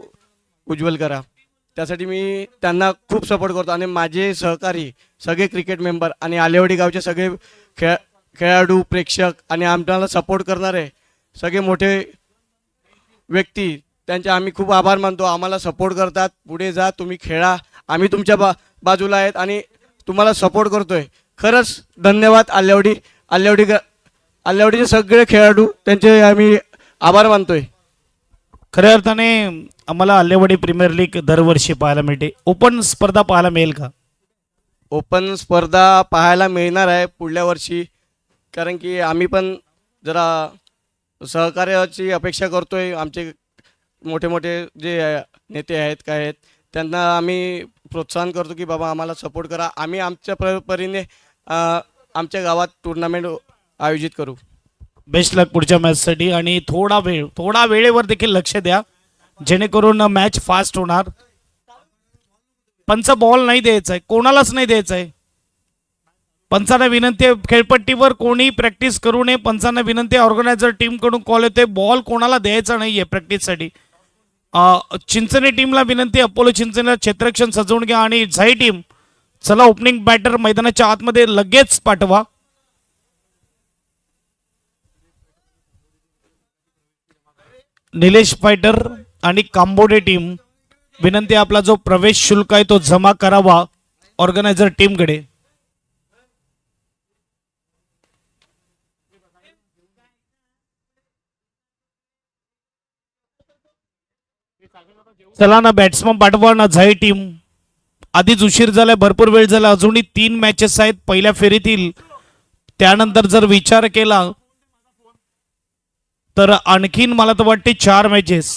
उज्ज्वल करा. त्यासाठी मी त्यांना खूप सपोर्ट करतो. आणि माझे सहकारी सगळे क्रिकेट मेंबर आणि आलेवाडी गावचे सगळे खेळाडू, प्रेक्षक आणि आम्हाला सपोर्ट करणारे सगळे मोठे व्यक्ती, त्यांचे आम्ही खूप आभार मानतो. आम्हाला सपोर्ट करतात. पुढे जा, तुम्ही खेळा, आम्ही तुमच्या बाजूला आहेत आणि तुम्हाला सपोर्ट करतोय. खरंच धन्यवाद आलेवाडीचे सगळे खेळाडू, त्यांचे आम्ही आभार मानतोय. खऱ्या अर्थाने आम्हाला आलेवाडी प्रीमियर लीग दरवर्षी पाहायला मिळते. ओपन स्पर्धा पाहायला मिळेल का? ओपन स्पर्धा पाहायला मिळणार आहे पुढल्या वर्षी, कारण की आम्ही पण जरा सहकार्याची अपेक्षा करतोय. आमचे मोठे मोठे जे नेते आहेत काय आहेत त्यांना आम्ही प्रोत्साहन करतो की बाबा आम्हाला सपोर्ट करा. आम्ही आमच्या परीने आमच्या गावात टुर्नामेंट आयोजित करू. बेस्ट लक पुढच्या मॅचसाठी. आणि थोडा वेळेवर देखील लक्ष द्या जेणेकरून मॅच फास्ट होणार. पंच बॉल नाही द्यायचा आहे, कोणालाच नाही द्यायचा आहे. पंचांना विनंती आहे, खेळपट्टीवर कोणी प्रॅक्टिस करू नये. पंचांना विनंती आहे, ऑर्गनायझर टीम कडून कॉल येते, बॉल कोणाला द्यायचा नाहीये प्रॅक्टिससाठी. चिंचणी टीमला विनंती आहे, अपोलो चिंचणीला क्षेत्ररक्षण सजवून घ्या. आणि झाई टीम चला ओपनिंग बॅटर मैदानाच्या आतमध्ये लगेच पाठवा. निलेश फायटर आणि कांबोडे टीम, विनंती आहे आपला जो प्रवेश शुल्क आहे तो जमा करावा ऑर्गनायझर टीमकडे. चला ना बॅट्समन पाठवा ना झाई टीम. आधीच उशीर झालाय, भरपूर वेळ झाला, अजूनही 3 मॅचेस आहेत पहिल्या फेरीतील. त्यानंतर जर विचार केला तर आणखीन मला तर वाटते 4 मॅचेस.